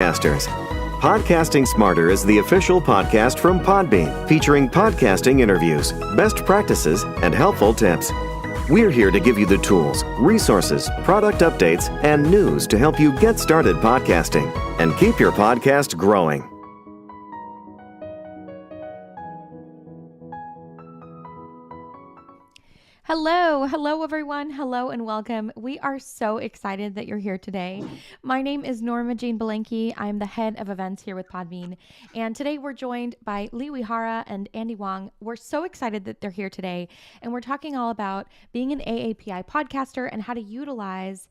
podcasters. Podcasting Smarter is the official podcast from Podbean, featuring podcasting interviews, best practices, and helpful tips. We're here to give you the tools, resources, product updates, and news to help you get started podcasting and keep your podcast growing. Hello everyone. Hello and welcome. We are so excited that you're here today. My name is Norma Jean Belenke. I'm the head of events here with Podbean. And today we're joined by Uehara and Andy Wang. We're so excited that they're here today. And we're talking all about being an AAPI podcaster and how to utilize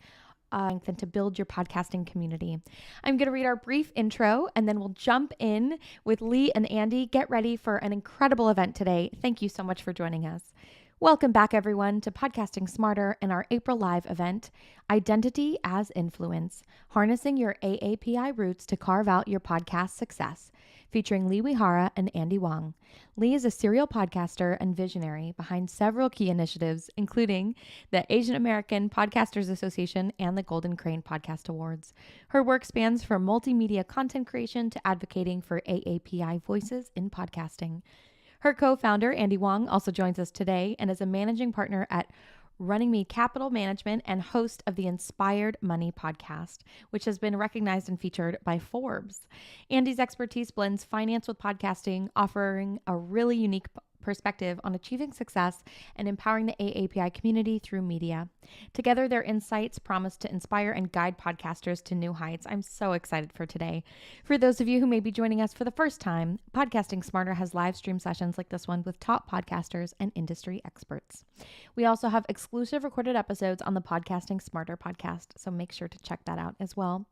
and to build your podcasting community. I'm going to read our brief intro and then we'll jump in with Lee and Andy. Get ready for an incredible event today. Thank you so much for joining us. Welcome back, everyone, to Podcasting Smarter and our April Live event, Identity as Influence, Harnessing Your AAPI Roots to Carve Out Your Podcast Success, featuring Uehara and Andy Wang. Lee is a serial podcaster and visionary behind several key initiatives, including the Asian American Podcasters Association and the Golden Crane Podcast Awards. Her work spans from multimedia content creation to advocating for AAPI voices in podcasting. Her co-founder, Andy Wang, also joins us today and is a managing partner at Running Me Capital Management and host of the Inspired Money podcast, which has been recognized and featured by Forbes. Andy's expertise blends finance with podcasting, offering a really unique perspective on achieving success and empowering the AAPI community through media. Together, their insights promise to inspire and guide podcasters to new heights. I'm so excited for today. For those of you who may be joining us for the first time, Podcasting Smarter has live stream sessions like this one with top podcasters and industry experts. We also have exclusive recorded episodes on the Podcasting Smarter podcast, so make sure to check that out as well.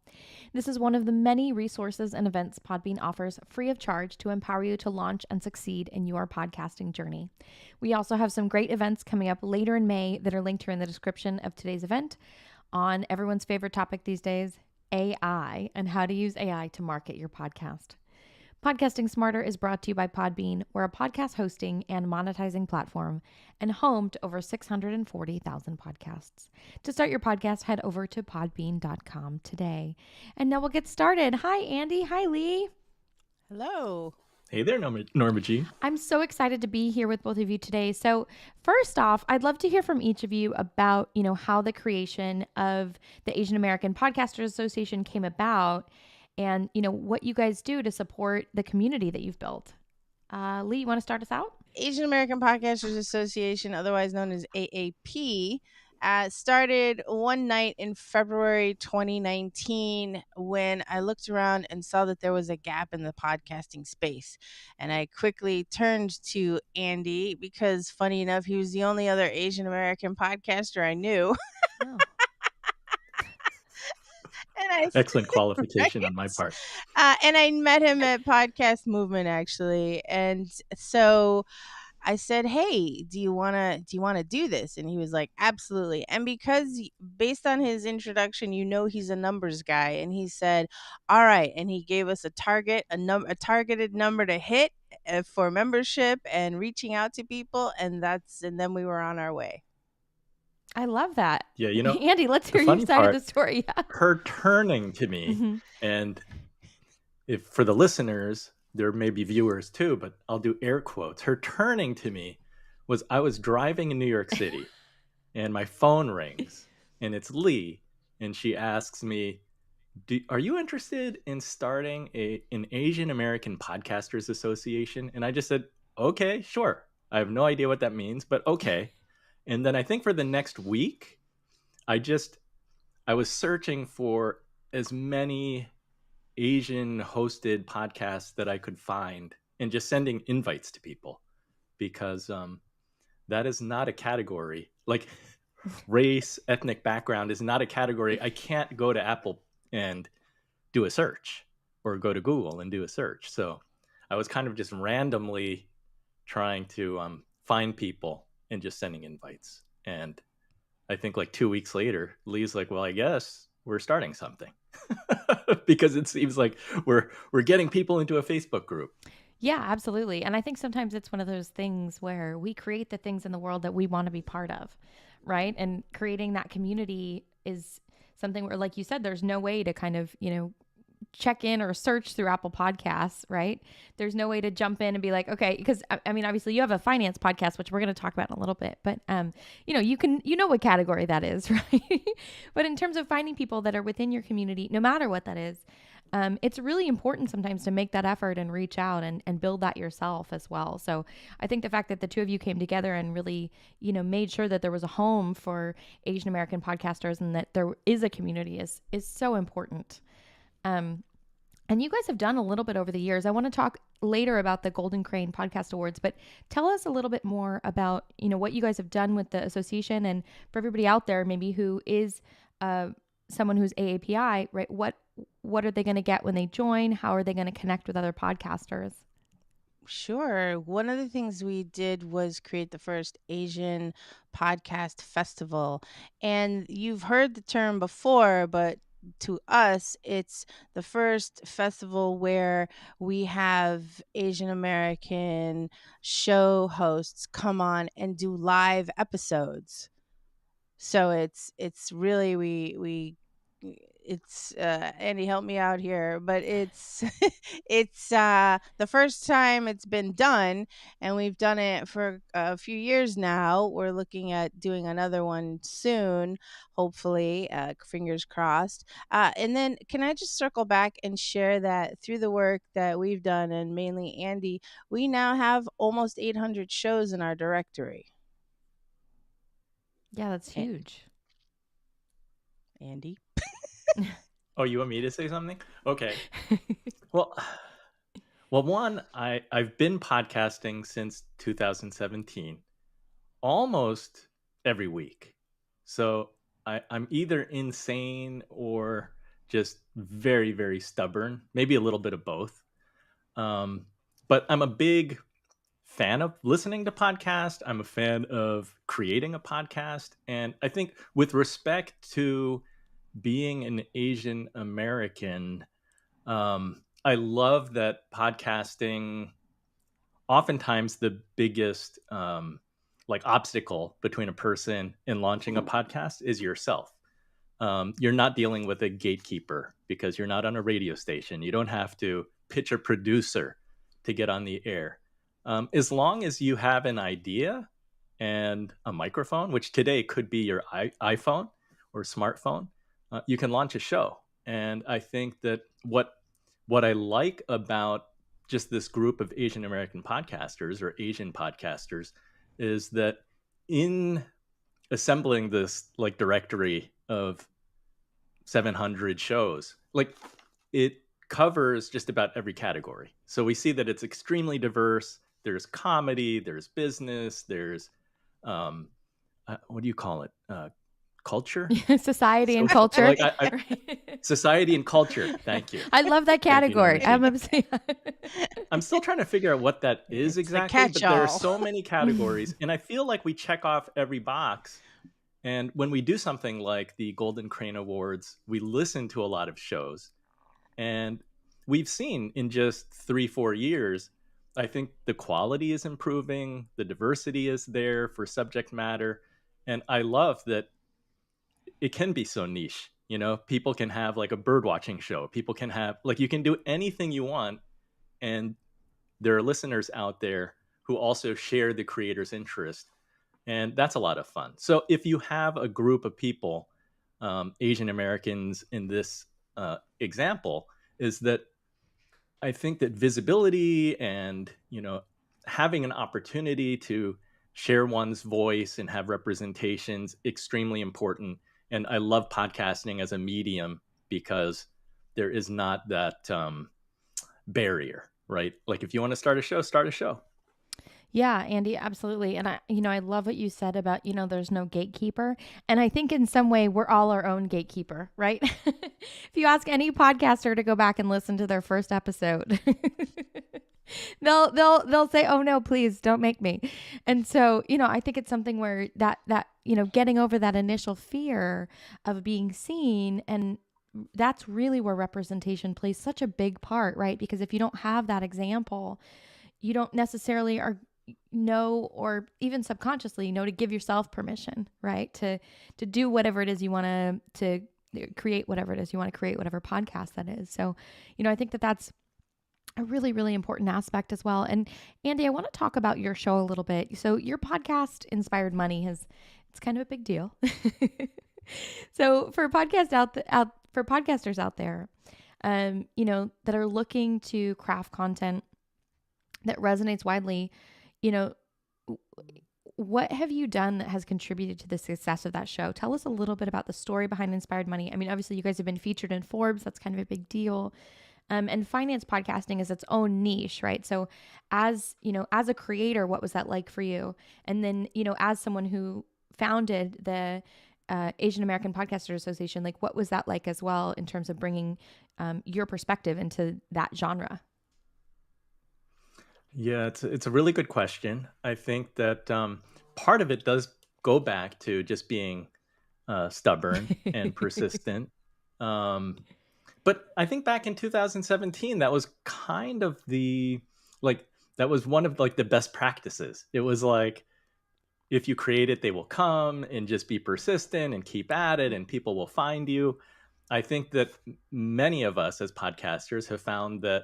This is one of the many resources and events Podbean offers free of charge to empower you to launch and succeed in your podcasting journey. We also have some great events coming up later in May that are linked here in the description of today's event on everyone's favorite topic these days, AI, and how to use AI to market your podcast. Podcasting Smarter is brought to you by Podbean. We're a podcast hosting and monetizing platform and home to over 640,000 podcasts. To start your podcast, head over to podbean.com today. And now we'll get started. Hi, Andy. Hi, Lee. Hello. Hey there, Norma G. I'm so excited to be here with both of you today. So first off, I'd love to hear from each of you about, how the creation of the Asian American Podcasters Association came about and, what you guys do to support the community that you've built. Lee, you want to start us out? Asian American Podcasters Association, otherwise known as AAP, started one night in February 2019 when I looked around and saw that there was a gap in the podcasting space. And I quickly turned to Andy because, funny enough, he was the only other Asian American podcaster I knew. Oh. Excellent qualification on my part. And I met him at Podcast Movement, actually. And so I said, hey, do you want to do this? And he was like, absolutely. And because based on his introduction, he's a numbers guy. And he said, all right. And he gave us a targeted number to hit for membership and reaching out to people. And then we were on our way. I love that. Yeah, Andy, let's hear your side of the story. Yeah. Her turning to me, and if for the listeners, there may be viewers too, but I'll do air quotes. Her turning to me was I was driving in New York City and my phone rings and it's Lee. And she asks me, are you interested in starting an Asian American Podcasters Association? And I just said, okay, sure. I have no idea what that means, but okay. And then I think for the next week, I was searching for as many Asian hosted podcasts that I could find and just sending invites to people because that is not a category. Like race, ethnic background is not a category. I can't go to Apple and do a search or go to Google and do a search. So I was kind of just randomly trying to find people and just sending invites. And I think like 2 weeks later, Lee's like, well, I guess we're starting something because it seems like we're getting people into a Facebook group. Yeah, absolutely. And I think sometimes it's one of those things where we create the things in the world that we want to be part of, right? And creating that community is something where, like you said, there's no way to kind of, check in or search through Apple Podcasts, right? There's no way to jump in and be like, okay, because I mean, obviously you have a finance podcast, which we're going to talk about in a little bit, but you know what category that is, right? But in terms of finding people that are within your community, no matter what that is, it's really important sometimes to make that effort and reach out and build that yourself as well. So I think the fact that the two of you came together and really, made sure that there was a home for Asian American podcasters and that there is a community is so important. And you guys have done a little bit over the years. I want to talk later about the Golden Crane Podcast Awards, but tell us a little bit more about, what you guys have done with the association, and for everybody out there, maybe who is someone who's AAPI, right? What are they going to get when they join? How are they going to connect with other podcasters? Sure. One of the things we did was create the first Asian podcast festival. And you've heard the term before, but to us, it's the first festival where we have Asian American show hosts come on and do live episodes. So it's really it's Andy, help me out here, but it's it's the first time it's been done, and we've done it for a few years now. We're looking at doing another one soon, hopefully, fingers crossed. And then can I just circle back and share that through the work that we've done, and mainly Andy, we now have almost 800 shows in our directory. Yeah, that's huge. Andy? Oh, you want me to say something? Okay. Well, one, I've been podcasting since 2017, almost every week. So I'm either insane or just very, very stubborn, maybe a little bit of both. But I'm a big fan of listening to podcasts. I'm a fan of creating a podcast. And I think with respect to being an Asian American, I love that podcasting, oftentimes the biggest obstacle between a person in launching a podcast is yourself. You're not dealing with a gatekeeper because you're not on a radio station. You don't have to pitch a producer to get on the air. As long as you have an idea and a microphone, which today could be your iPhone or smartphone, you can launch a show. And I think that what I like about just this group of Asian American podcasters or Asian podcasters is that in assembling this directory of 700 shows, it covers just about every category. So we see that it's extremely diverse. There's comedy, there's business, there's what do you call it? Culture? Society and culture. Society and culture. Thank you. I love that category. I'm still trying to figure out what that is exactly, but there are so many categories, and I feel like we check off every box. And when we do something like the Golden Crane Awards, we listen to a lot of shows, and we've seen in just 3-4 years, I think the quality is improving, the diversity is there for subject matter, and I love that it can be so niche. People can have a bird watching show. People can have you can do anything you want, and there are listeners out there who also share the creator's interest, and that's a lot of fun. So if you have a group of people, Asian Americans in this example, is that I think that visibility and having an opportunity to share one's voice and have representations extremely important. And I love podcasting as a medium because there is not that barrier, right? If you want to start a show, start a show. Yeah, Andy, absolutely. And I love what you said about, there's no gatekeeper. And I think in some way we're all our own gatekeeper, right? If you ask any podcaster to go back and listen to their first episode, they'll say, "Oh no, please don't make me." And so, I think it's something where that getting over that initial fear of being seen, and that's really where representation plays such a big part, right? Because if you don't have that example, you don't necessarily know, or even subconsciously know, to give yourself permission, right? To do whatever it is you want to create whatever it is you want to create, whatever podcast that is. So, I think that that's a really, really important aspect as well. And Andy, I want to talk about your show a little bit. So your podcast, Inspired Money, it's kind of a big deal. So for podcasters out there, that are looking to craft content that resonates widely, what have you done that has contributed to the success of that show? Tell us a little bit about the story behind Inspired Money. I mean, obviously you guys have been featured in Forbes. That's kind of a big deal. And finance podcasting is its own niche, right? So as a creator, what was that like for you? And then, as someone who founded the Asian American Podcasters Association, like what was that like as well in terms of bringing your perspective into that genre? Yeah, it's a really good question. I think that part of it does go back to just being stubborn and persistent. But I think back in 2017, that was kind of that was one of the best practices. It was like, if you create it, they will come, and just be persistent and keep at it, and people will find you. I think that many of us as podcasters have found that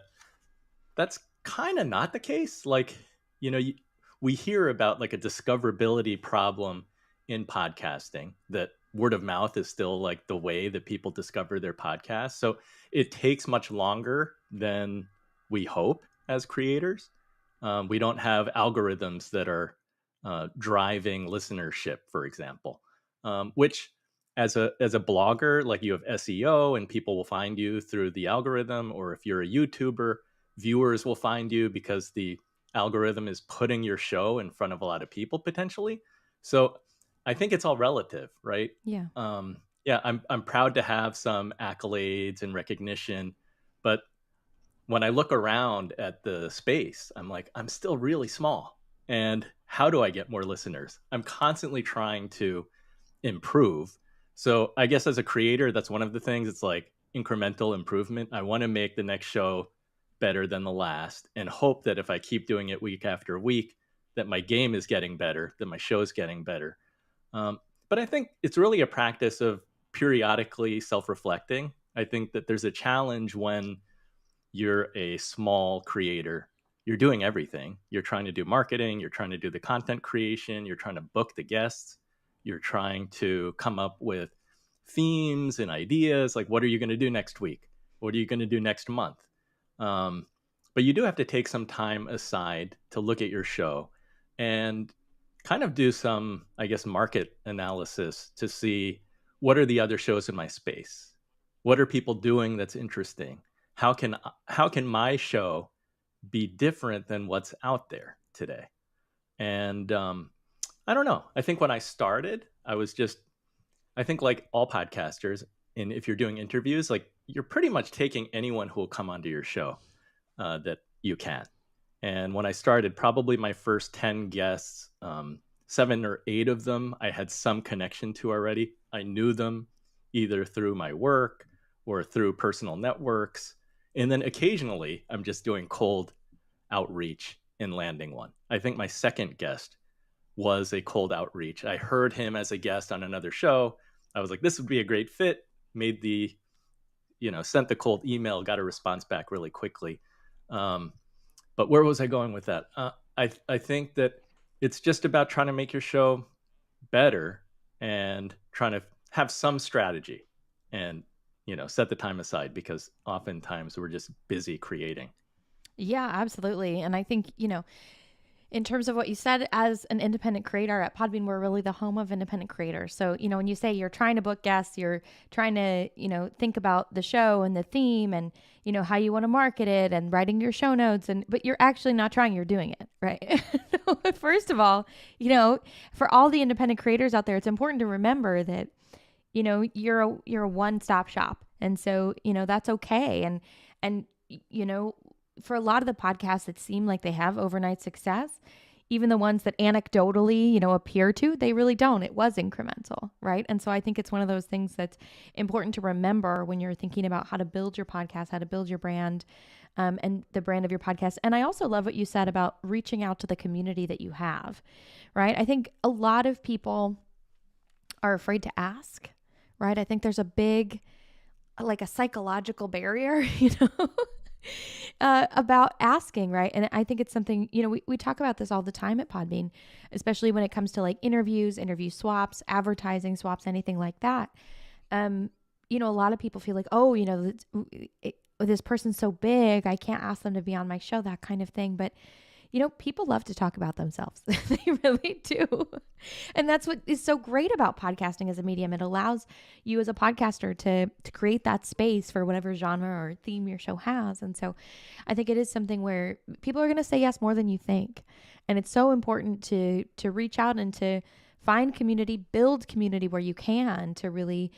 that's kind of not the case. We hear about like a discoverability problem in podcasting, that word of mouth is still like the way that people discover their podcasts. So it takes much longer than we hope as creators. We don't have algorithms that are driving listenership, for example, which as a blogger, like you have SEO and people will find you through the algorithm, or if you're a YouTuber, viewers will find you because the algorithm is putting your show in front of a lot of people potentially. So I think it's all relative, right? Yeah. I'm proud to have some accolades and recognition, but when I look around at the space, I'm like, I'm still really small. And how do I get more listeners? I'm constantly trying to improve. So I guess as a creator, that's one of the things. It's like incremental improvement. I want to make the next show better than the last, and hope that if I keep doing it week after week, that my game is getting better, that my show is getting better. But I think it's really a practice of periodically self-reflecting. I think that there's a challenge when you're a small creator. You're doing everything. You're trying to do marketing, you're trying to do the content creation, you're trying to book the guests, you're trying to come up with themes and ideas, like what are you going to do next week? What are you going to do next month? But you do have to take some time aside to look at your show and kind of do some, I guess, market analysis to see what are the other shows in my space? What are people doing that's interesting? How can my show be different than what's out there today? And I don't know. I think when I started, I think like all podcasters, and if you're doing interviews, like you're pretty much taking anyone who will come onto your show that you can. And when I started, probably my first 10 guests, 7 or 8 of them I had some connection to already. I knew them either through my work or through personal networks. And then occasionally I'm just doing cold outreach and landing one. I think my second guest was a cold outreach. I heard him as a guest on another show. I was like, this would be a great fit. Made the, sent the cold email, got a response back really quickly. But where was I going with that? I think that it's just about trying to make your show better and trying to have some strategy and, set the time aside, because oftentimes we're just busy creating. Yeah, absolutely. And I think, in terms of what you said, as an independent creator at Podbean, we're really the home of independent creators. So, when you say you're trying to book guests, you're trying to, think about the show and the theme and, how you want to market it and writing your show notes, but you're actually not trying, you're doing it, right? First of all, for all the independent creators out there, it's important to remember that, you're a one-stop shop. And so, that's okay. And, for a lot of the podcasts that seem like they have overnight success, even the ones that anecdotally, appear to, they really don't. It was incremental, right? And so I think it's one of those things that's important to remember when you're thinking about how to build your podcast, how to build your brand, and the brand of your podcast. And I also love what you said about reaching out to the community that you have, right? I think a lot of people are afraid to ask, right? I think there's a big, like a psychological barrier, you know, about asking, right? And I think it's something, you know, we talk about this all the time at Podbean, especially when it comes to like interviews, interview swaps, advertising swaps, anything like that. You know, a lot of people feel like, oh, you know, this person's so big, I can't ask them to be on my show, that kind of thing. But, you know, people love to talk about themselves. They really do. And that's what is so great about podcasting as a medium. It allows you as a podcaster to create that space for whatever genre or theme your show has. And so I think it is something where people are going to say yes more than you think. And it's so important to reach out and to find community, build community where you can, to really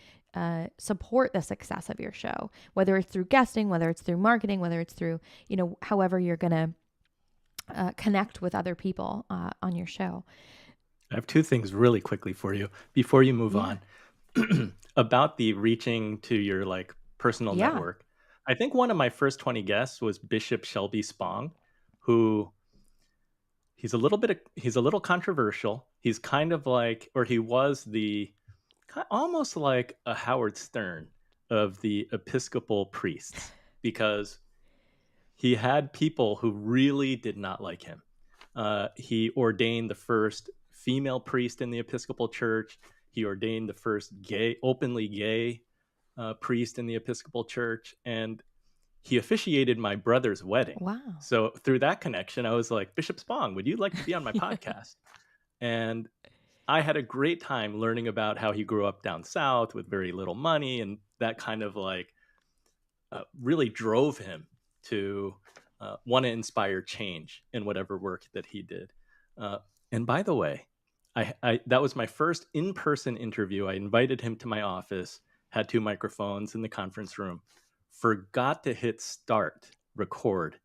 support the success of your show, whether it's through guesting, whether it's through marketing, whether it's through, you know, however you're going to connect with other people on your show. I have two things really quickly for you before you move on about the reaching to your like personal network. I think one of my first 20 guests was Bishop Shelby Spong, who he's a little controversial. He's kind of like, or he was almost like a Howard Stern of the Episcopal priests, because he had people who really did not like him. He ordained the first female priest in the Episcopal Church. He ordained the first openly gay priest in the Episcopal Church. And he officiated my brother's wedding. Wow. So through that connection, I was like, Bishop Spong, would you like to be on my podcast? And I had a great time learning about how he grew up down south with very little money. And that kind of like really drove him to want to inspire change in whatever work that he did. And by the way, that was my first in-person interview. I invited him to my office, had 2 microphones in the conference room, forgot to hit record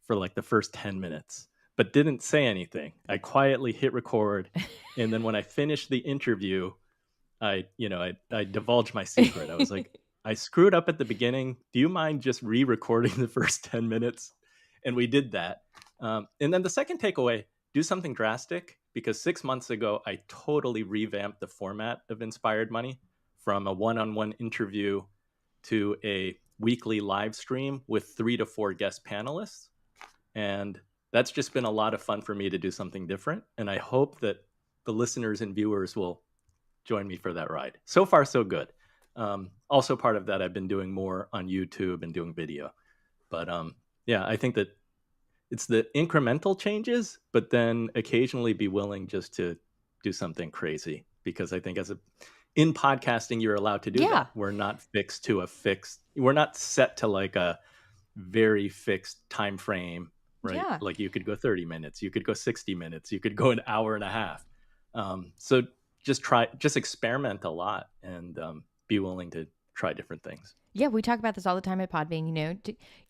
for like the first 10 minutes, but didn't say anything. I quietly hit record. And then when I finished the interview, I divulged my secret. I was like, I screwed up at the beginning. Do you mind just re-recording the first 10 minutes? And we did that. And then the second takeaway, do something drastic, because 6 months ago, I totally revamped the format of Inspired Money from a one-on-one interview to a weekly live stream with 3 to 4 guest panelists. And that's just been a lot of fun for me to do something different. And I hope that the listeners and viewers will join me for that ride. So far, so good. Also part of that, I've been doing more on YouTube and doing video. But yeah, I think that it's the incremental changes, but then occasionally be willing just to do something crazy. Because I think in podcasting, you're allowed to do that. We're not we're not set to like a very fixed time frame, right? Yeah. Like you could go 30 minutes, you could go 60 minutes, you could go an hour and a half. So just experiment a lot and be willing to try different things. Yeah, we talk about this all the time at Podbean. You know,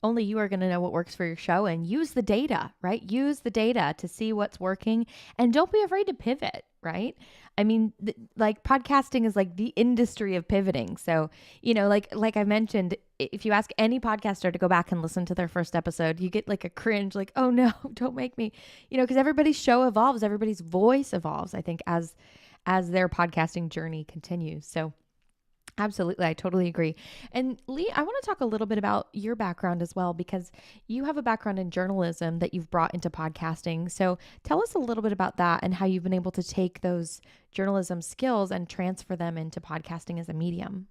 only you are going to know what works for your show, and use the data, right? Use the data to see what's working, and don't be afraid to pivot, right? I mean, like podcasting is like the industry of pivoting. So, you know, like I mentioned, if you ask any podcaster to go back and listen to their first episode, you get like a cringe, like, oh no, don't make me, you know, because everybody's show evolves, everybody's voice evolves, I think, as their podcasting journey continues. So absolutely. I totally agree. And Lee, I want to talk a little bit about your background as well, because you have a background in journalism that you've brought into podcasting. So tell us a little bit about that and how you've been able to take those journalism skills and transfer them into podcasting as a medium.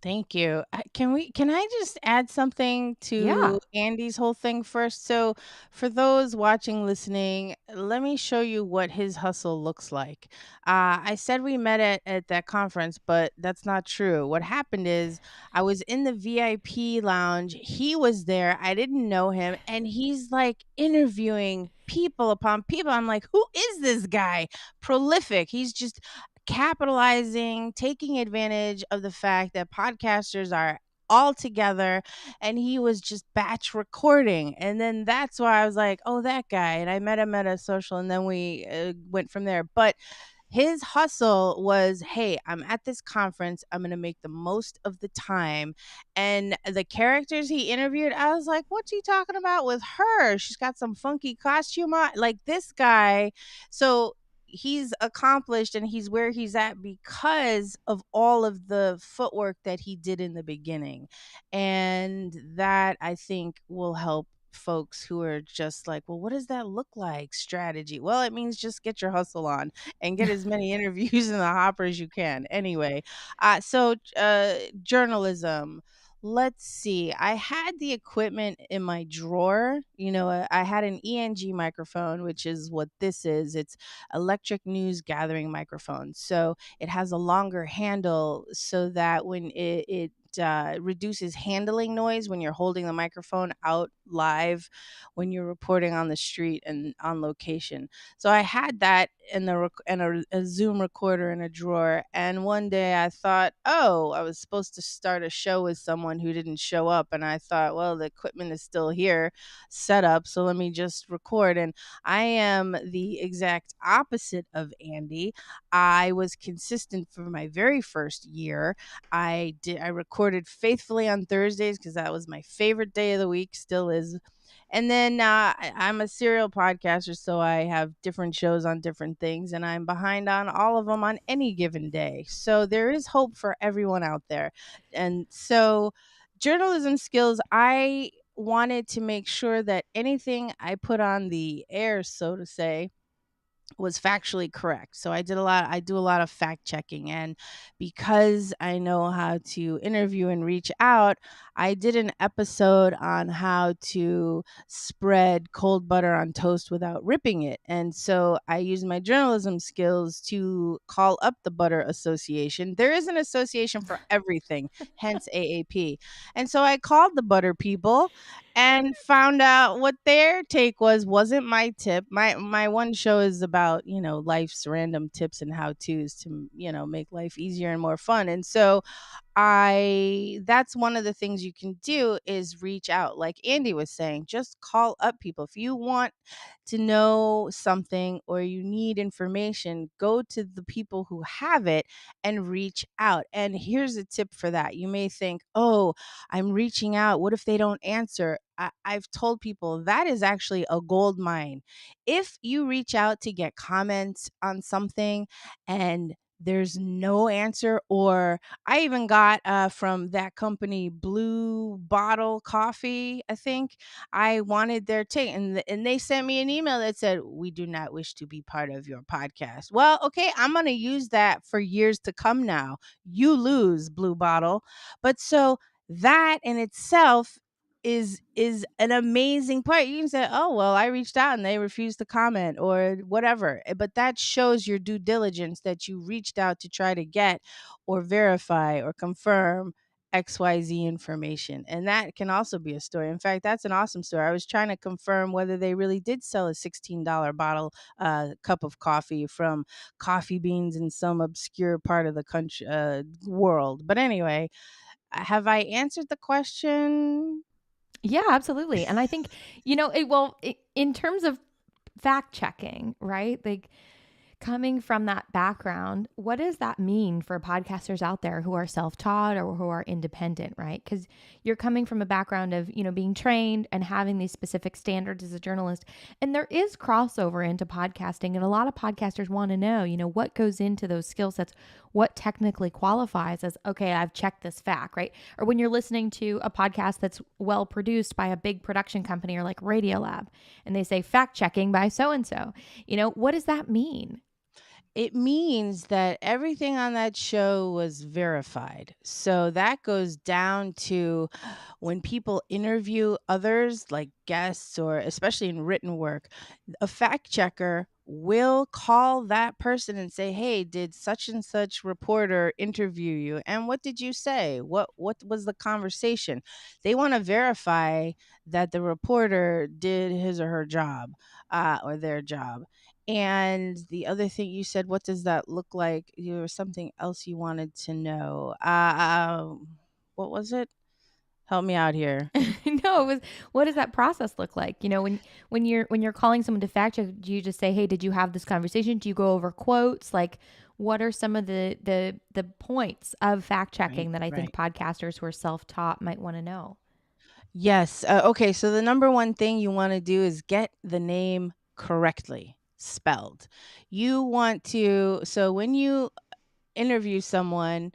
Thank you. Can I just add something to Andy's whole thing first? So for those watching, listening, let me show you what his hustle looks like. I said we met at that conference, but that's not true. What happened is I was in the VIP lounge. He was there. I didn't know him. And he's like interviewing people upon people. I'm like, who is this guy? Prolific. He's just capitalizing, taking advantage of the fact that podcasters are all together, and he was just batch recording. And then that's why I was like, oh, that guy. And I met him at a social, and then we went from there. But his hustle was, hey, I'm at this conference, I'm going to make the most of the time. And the characters he interviewed, I was like, what's he talking about with her? She's got some funky costume on, like this guy. So he's accomplished and he's where he's at because of all of the footwork that he did in the beginning. And that, I think, will help folks who are just like, well, what does that look like? Strategy. Well, it means just get your hustle on and get as many interviews in the hopper as you can. Anyway, journalism. Let's see. I had the equipment in my drawer. I had an ENG microphone, which is what this is. It's electric news gathering microphone. So it has a longer handle so that when it reduces handling noise when you're holding the microphone out live, when you're reporting on the street and on location. So I had that in a Zoom recorder in a drawer. And one day I thought, oh, I was supposed to start a show with someone who didn't show up. And I thought, well, the equipment is still here set up. So let me just record. And I am the exact opposite of Andy. I was consistent for my very first year. I recorded faithfully on Thursdays because that was my favorite day of the week, still is. And then I'm a serial podcaster, so I have different shows on different things, and I'm behind on all of them on any given day. So there is hope for everyone out there. And so journalism skills, I wanted to make sure that anything I put on the air, so to say, was factually correct. So I do a lot of fact checking, and because I know how to interview and reach out, I did an episode on how to spread cold butter on toast without ripping it. And so I used my journalism skills to call up the Butter Association. There is an association for everything, hence AAP. And so I called the butter people and found out what their take wasn't my tip. My one show is about, life's random tips and how to's to, make life easier and more fun. And so that's one of the things you can do is reach out. Like Andy was saying, just call up people. If you want to know something or you need information, go to the people who have it and reach out. And here's a tip for that. You may think, oh, I'm reaching out. What if they don't answer? I've told people that is actually a gold mine. If you reach out to get comments on something and there's no answer, or I even got from that company, Blue Bottle Coffee, I think. I wanted their take, and they sent me an email that said, "We do not wish to be part of your podcast." Well, okay, I'm going to use that for years to come now. You lose, Blue Bottle. But so that in itself is an amazing part. You can say, "Oh, well, I reached out and they refused to comment," or whatever. But that shows your due diligence that you reached out to try to get or verify or confirm XYZ information. And that can also be a story. In fact, that's an awesome story. I was trying to confirm whether they really did sell a $16 bottle cup of coffee from coffee beans in some obscure part of the country world. But anyway, have I answered the question? Yeah, absolutely. And I think, in terms of fact checking, right? Like, coming from that background, what does that mean for podcasters out there who are self-taught or who are independent, right? Because you're coming from a background of, being trained and having these specific standards as a journalist. And there is crossover into podcasting. And a lot of podcasters want to know, what goes into those skill sets, what technically qualifies as, okay, I've checked this fact, right? Or when you're listening to a podcast that's well produced by a big production company or like Radiolab, and they say fact checking by so-and-so, what does that mean? It means that everything on that show was verified. So that goes down to when people interview others, like guests, or especially in written work, a fact checker will call that person and say, "Hey, did such and such reporter interview you? And what did you say? What was the conversation?" They want to verify that the reporter did his or her job, or their job. And the other thing you said, what does that look like? There was something else you wanted to know. What was it? Help me out here. No, it was, what does that process look like? When you're calling someone to fact check, do you just say, "Hey, did you have this conversation?" Do you go over quotes? Like, what are some of the points of fact checking that I think podcasters who are self-taught might want to know? Yes. Okay. So the number one thing you want to do is get the name correctly. spelled. You want to, so when you interview someone,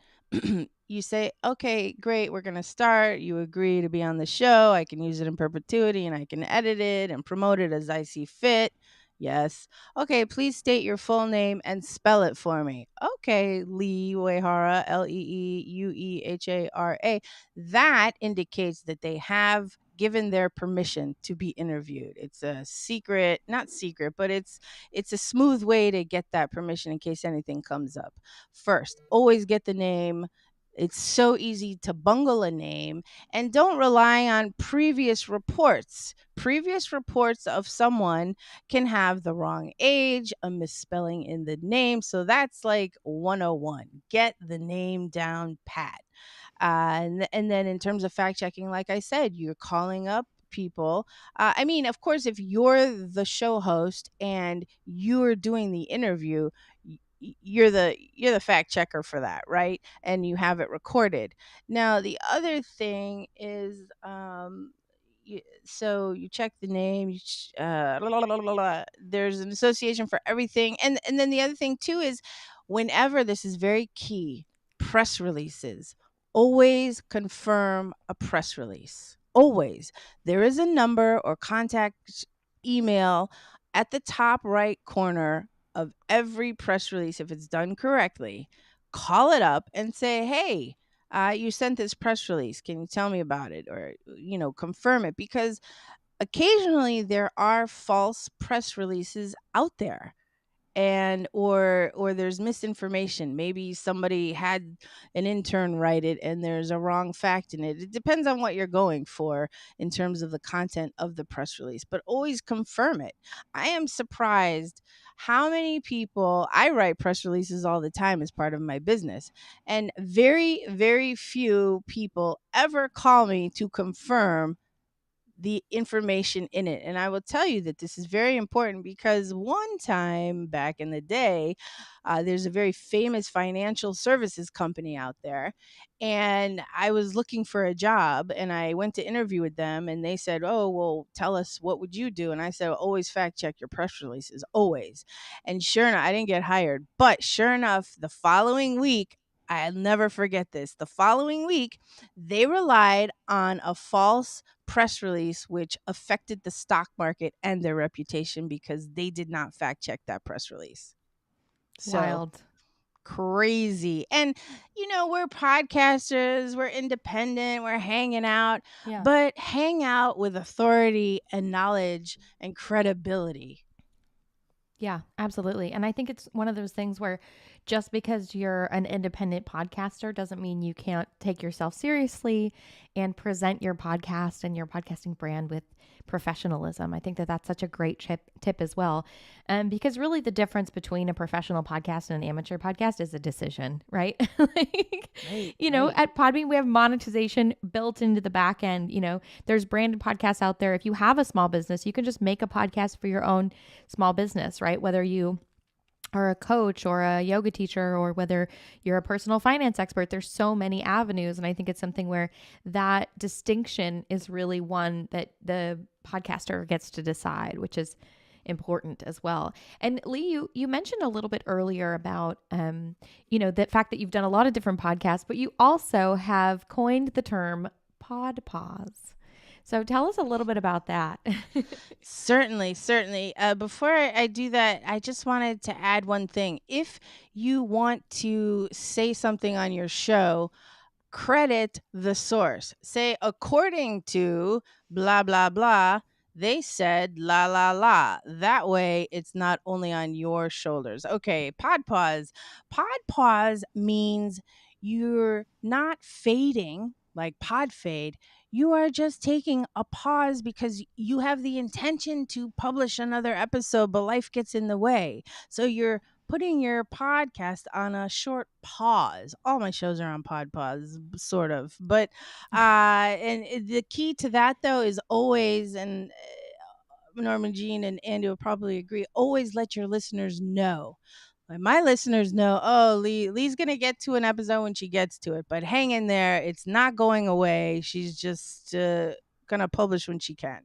you say, okay, great, we're going to start. You agree to be on the show. I can use it in perpetuity and I can edit it and promote it as I see fit. Yes. Okay, please state your full name and spell it for me. Okay, Lee Uehara, Leeuehara. That indicates that they have given their permission to be interviewed. It's a secret, not secret, but it's a smooth way to get that permission in case anything comes up. First, always get the name. It's so easy to bungle a name, and don't rely on previous reports. Previous reports of someone can have the wrong age, a misspelling in the name. So that's like 101. Get the name down pat. And then in terms of fact checking, like I said, you're calling up people. I mean, of course, if you're the show host and you're doing the interview, you're the fact checker for that, right? And you have it recorded. Now, the other thing is, so you check the name. There's an association for everything, and then the other thing too is, whenever, this is very key, press releases. Always confirm a press release. Always. There is a number or contact email at the top right corner of every press release. If it's done correctly, call it up and say, hey, you sent this press release. Can you tell me about it? Or, confirm it. Because occasionally there are false press releases out there, and or there's misinformation. Maybe somebody had an intern write it and there's a wrong fact in it. It depends on what you're going for in terms of the content of the press release, but always confirm it. I am surprised how many people, I write press releases all the time as part of my business, and very, very few people ever call me to confirm the information in it. And I will tell you that this is very important, because one time back in the day, there's a very famous financial services company out there. And I was looking for a job and I went to interview with them, and they said, oh, well, tell us, what would you do? And I said, always fact check your press releases, always. And sure enough, I didn't get hired. But sure enough, the following week, I'll never forget this. The following week, they relied on a false press release, which affected the stock market and their reputation because they did not fact check that press release. So Wild. crazy. And, we're podcasters, we're independent, we're hanging out, Yeah. but hang out with authority and knowledge and credibility. Yeah, absolutely. And I think it's one of those things where just because you're an independent podcaster doesn't mean you can't take yourself seriously and present your podcast and your podcasting brand with professionalism. I think that that's such a great tip as well. Because really the difference between a professional podcast and an amateur podcast is a decision, right? At Podbean, we have monetization built into the back end. There's branded podcasts out there. If you have a small business, you can just make a podcast for your own small business, right? Whether you are a coach or a yoga teacher, or whether you're a personal finance expert, there's so many avenues. And I think it's something where that distinction is really one that the podcaster gets to decide, which is important as well. And Lee, you mentioned a little bit earlier about, the fact that you've done a lot of different podcasts, but you also have coined the term pod pause. So tell us a little bit about that. Certainly. Before I do that, I just wanted to add one thing. If you want to say something on your show, credit the source. Say, according to blah, blah, blah, they said la, la, la. That way, it's not only on your shoulders. Okay, pod pause. Pod pause means you're not fading like pod fade. You are just taking a pause because you have the intention to publish another episode, but life gets in the way. So you're putting your podcast on a short pause. All my shows are on pod pause, sort of. But the key to that, though, is always, and Norma Jean and Andy will probably agree, always let your listeners know. Like, my listeners know, oh, Lee's going to get to an episode when she gets to it, but hang in there. It's not going away. She's just going to publish when she can.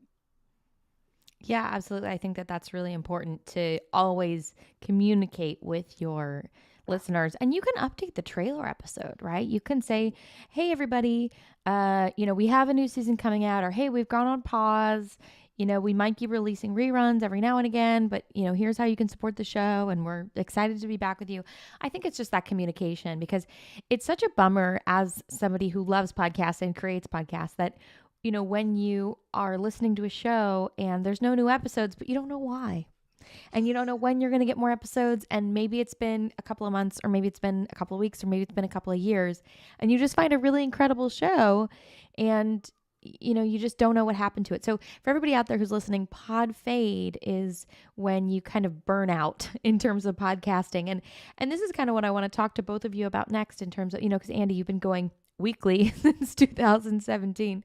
Yeah, absolutely. I think that that's really important to always communicate with your listeners. And you can update the trailer episode, right? You can say, "Hey everybody, we have a new season coming out," or "Hey, we've gone on pause. We might keep releasing reruns every now and again, but here's how you can support the show and we're excited to be back with you." I think it's just that communication, because it's such a bummer as somebody who loves podcasts and creates podcasts that when you are listening to a show and there's no new episodes, but you don't know why. And you don't know when you're going to get more episodes. And maybe it's been a couple of months, or maybe it's been a couple of weeks, or maybe it's been a couple of years. And you just find a really incredible show and you just don't know what happened to it. So for everybody out there who's listening, pod fade is when you kind of burn out in terms of podcasting. And this is kind of what I want to talk to both of you about next, in terms of, because Andy, you've been going weekly since 2017,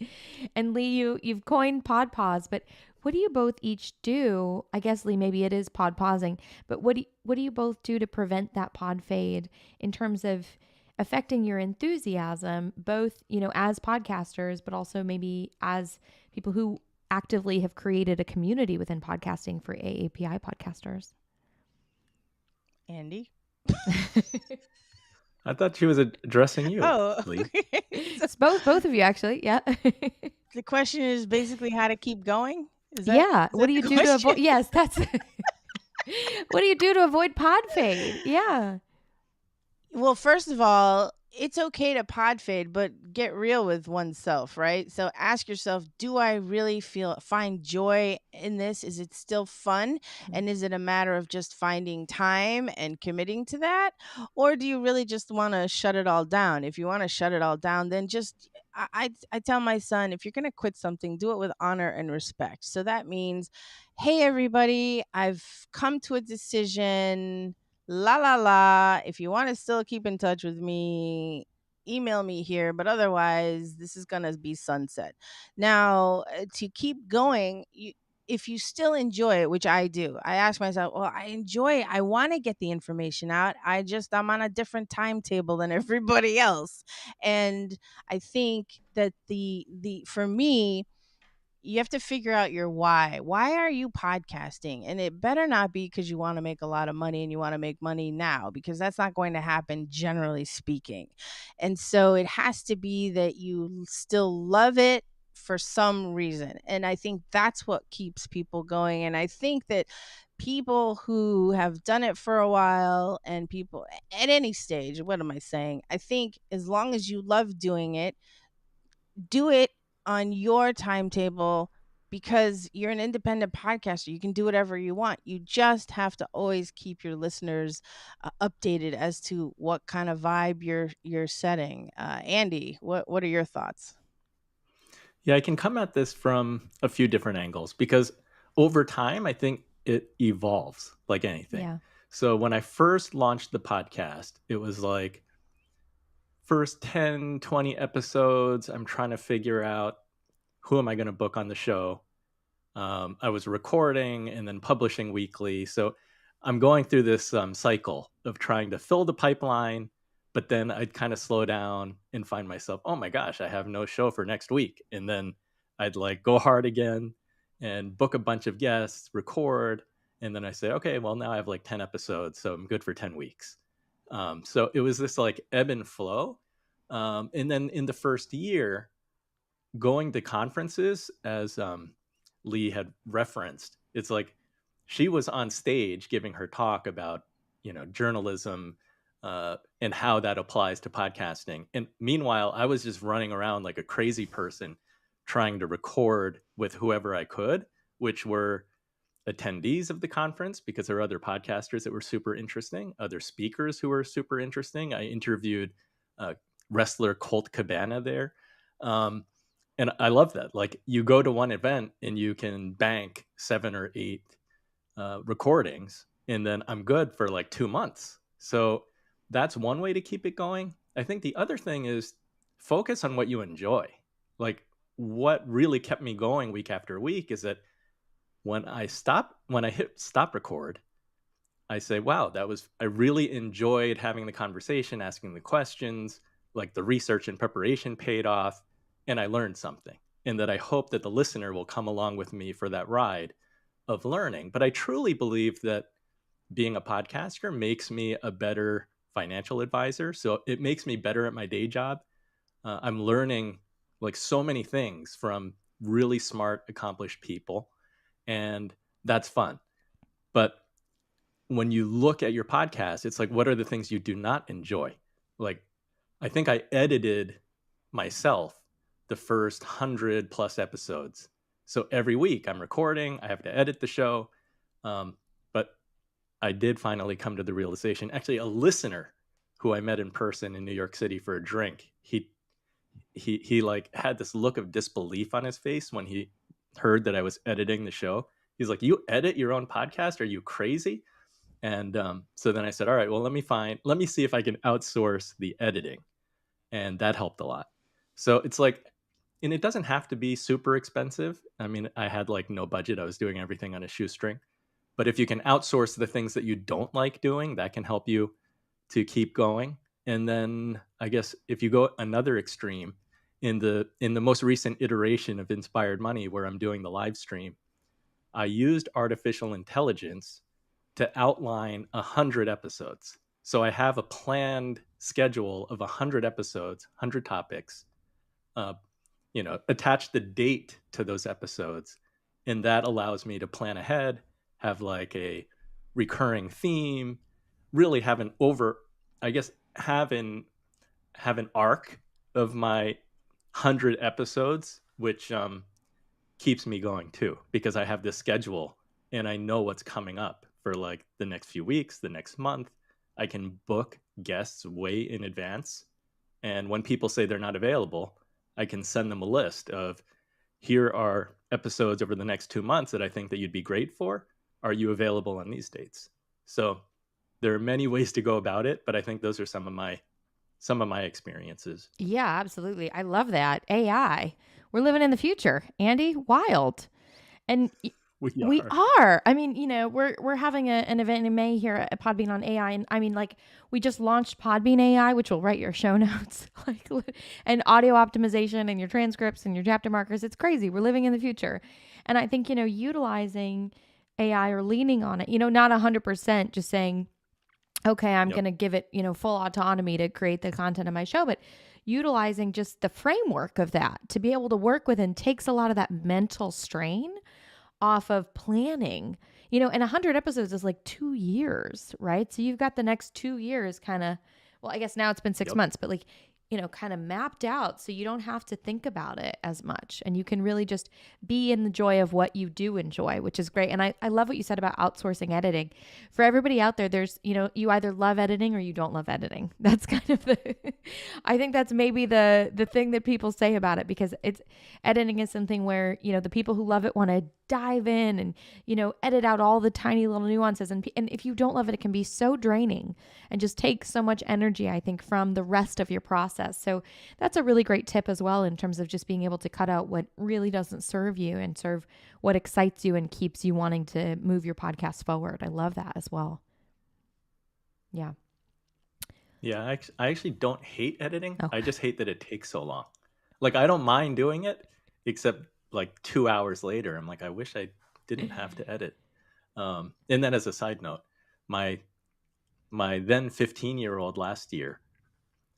and Lee, you've coined pod pause, but what do you both each do? I guess, Lee, maybe it is pod pausing, but what do you both do to prevent that pod fade in terms of affecting your enthusiasm, both, as podcasters, but also maybe as people who actively have created a community within podcasting for AAPI podcasters? Andy? I thought she was addressing you, Oh, Lee. okay. It's both of you, actually. Yeah. The question is basically how to keep going? Yeah. What do you the do to question? avoid? Yes, that's. What do you do to avoid pod fade? Yeah. Well, first of all, it's okay to pod fade, but get real with oneself, right? So ask yourself, do I really find joy in this? Is it still fun? And is it a matter of just finding time and committing to that? Or do you really just want to shut it all down? If you want to shut it all down, then just I tell my son, if you're going to quit something, do it with honor and respect. So that means, hey everybody, I've come to a decision, la la la. If you want to still keep in touch with me, email me here, but otherwise this is going to be sunset. Now, to keep going, if you still enjoy it, which I do, I ask myself, well, I want to get the information out. I'm on a different timetable than everybody else. And I think that for me, you have to figure out your why. Why are you podcasting? And it better not be because you want to make a lot of money and you want to make money now, because that's not going to happen, generally speaking. And so it has to be that you still love it for some reason. And I think that's what keeps people going. And I think that people who have done it for a while, and people at any stage, what am I saying? I think as long as you love doing it, do it on your timetable, because you're an independent podcaster. You can do whatever you want. You just have to always keep your listeners updated as to what kind of vibe you're setting. Andy, what are your thoughts? Yeah, I can come at this from a few different angles, because over time, I think it evolves like anything. Yeah. So when I first launched the podcast, it was like first 10, 20 episodes, I'm trying to figure out who am I going to book on the show. I was recording and then publishing weekly. So I'm going through this cycle of trying to fill the pipeline, but then I'd kind of slow down and find myself, oh my gosh, I have no show for next week. And then I'd like go hard again and book a bunch of guests, record. And then I say, okay, well, now I have like 10 episodes, so I'm good for 10 weeks. So it was this like ebb and flow. And then in the first year, going to conferences, as Lee had referenced, it's like she was on stage giving her talk about, journalism and how that applies to podcasting. And meanwhile, I was just running around like a crazy person trying to record with whoever I could, which were attendees of the conference, because there were other podcasters that were super interesting, other speakers who were super interesting. I interviewed wrestler Colt Cabana there. And I love that. Like, you go to one event and you can bank 7 or 8 recordings, and then I'm good for like 2 months. So that's one way to keep it going. I think the other thing is focus on what you enjoy. Like, what really kept me going week after week is that when I hit stop record, I say, wow, I really enjoyed having the conversation, asking the questions, like the research and preparation paid off, and I learned something. And that I hope that the listener will come along with me for that ride, of learning. But I truly believe that being a podcaster makes me a better financial advisor. So it makes me better at my day job. I'm learning like so many things from really smart, accomplished people, and that's fun. But when you look at your podcast, it's like, what are the things you do not enjoy? Like, I think I edited myself the first 100+ episodes. So every week I'm recording, I have to edit the show. But I did finally come to the realization, actually a listener who I met in person in New York City for a drink, he like had this look of disbelief on his face when he heard that I was editing the show. He's like, "You edit your own podcast? Are you crazy?" And so then I said, "All right, well, let me see if I can outsource the editing," and that helped a lot. So it's like, and it doesn't have to be super expensive. I mean, I had like no budget. I was doing everything on a shoestring. But if you can outsource the things that you don't like doing, that can help you to keep going. And then I guess if you go another extreme, in the most recent iteration of Inspired Money, where I'm doing the live stream, I used artificial intelligence to outline 100 episodes. So I have a planned schedule of 100 episodes, 100 topics, attach the date to those episodes. And that allows me to plan ahead, have like a recurring theme, really have an arc of my 100 episodes, which keeps me going too, because I have this schedule and I know what's coming up for like the next few weeks, the next month. I can book guests way in advance. And when people say they're not available, I can send them a list of, here are episodes over the next 2 months that I think that you'd be great for. Are you available on these dates? So there are many ways to go about it, but I think those are some of my experiences. Yeah, absolutely. I love that. AI. We're living in the future. Andy, wild. And we are. I mean, we're having an event in May here at Podbean on AI. And I mean, like, we just launched Podbean AI, which will write your show notes, and audio optimization and your transcripts and your chapter markers. It's crazy. We're living in the future. And I think, utilizing AI or leaning on it, not 100% just saying, okay, I'm going to give it, full autonomy to create the content of my show, but utilizing just the framework of that to be able to work with, and takes a lot of that mental strain off of planning, and 100 episodes is like 2 years, right? So you've got the next 2 years kind of, well, I guess now it's been 6 months, but like, kind of mapped out, so you don't have to think about it as much, and you can really just be in the joy of what you do enjoy, which is great. And I love what you said about outsourcing editing. For everybody out there, there's, you either love editing or you don't love editing. That's kind of I think that's maybe the thing that people say about it, because editing is something where, the people who love it want to dive in and, edit out all the tiny little nuances. And if you don't love it, it can be so draining and just take so much energy, I think, from the rest of your process. So that's a really great tip as well, in terms of just being able to cut out what really doesn't serve you and serve what excites you and keeps you wanting to move your podcast forward. I love that as well. Yeah. Yeah, I actually don't hate editing. Oh. I just hate that it takes so long. Like, I don't mind doing it, except like 2 hours later, I'm like, I wish I didn't have to edit. And then as a side note, my then 15-year-old last year,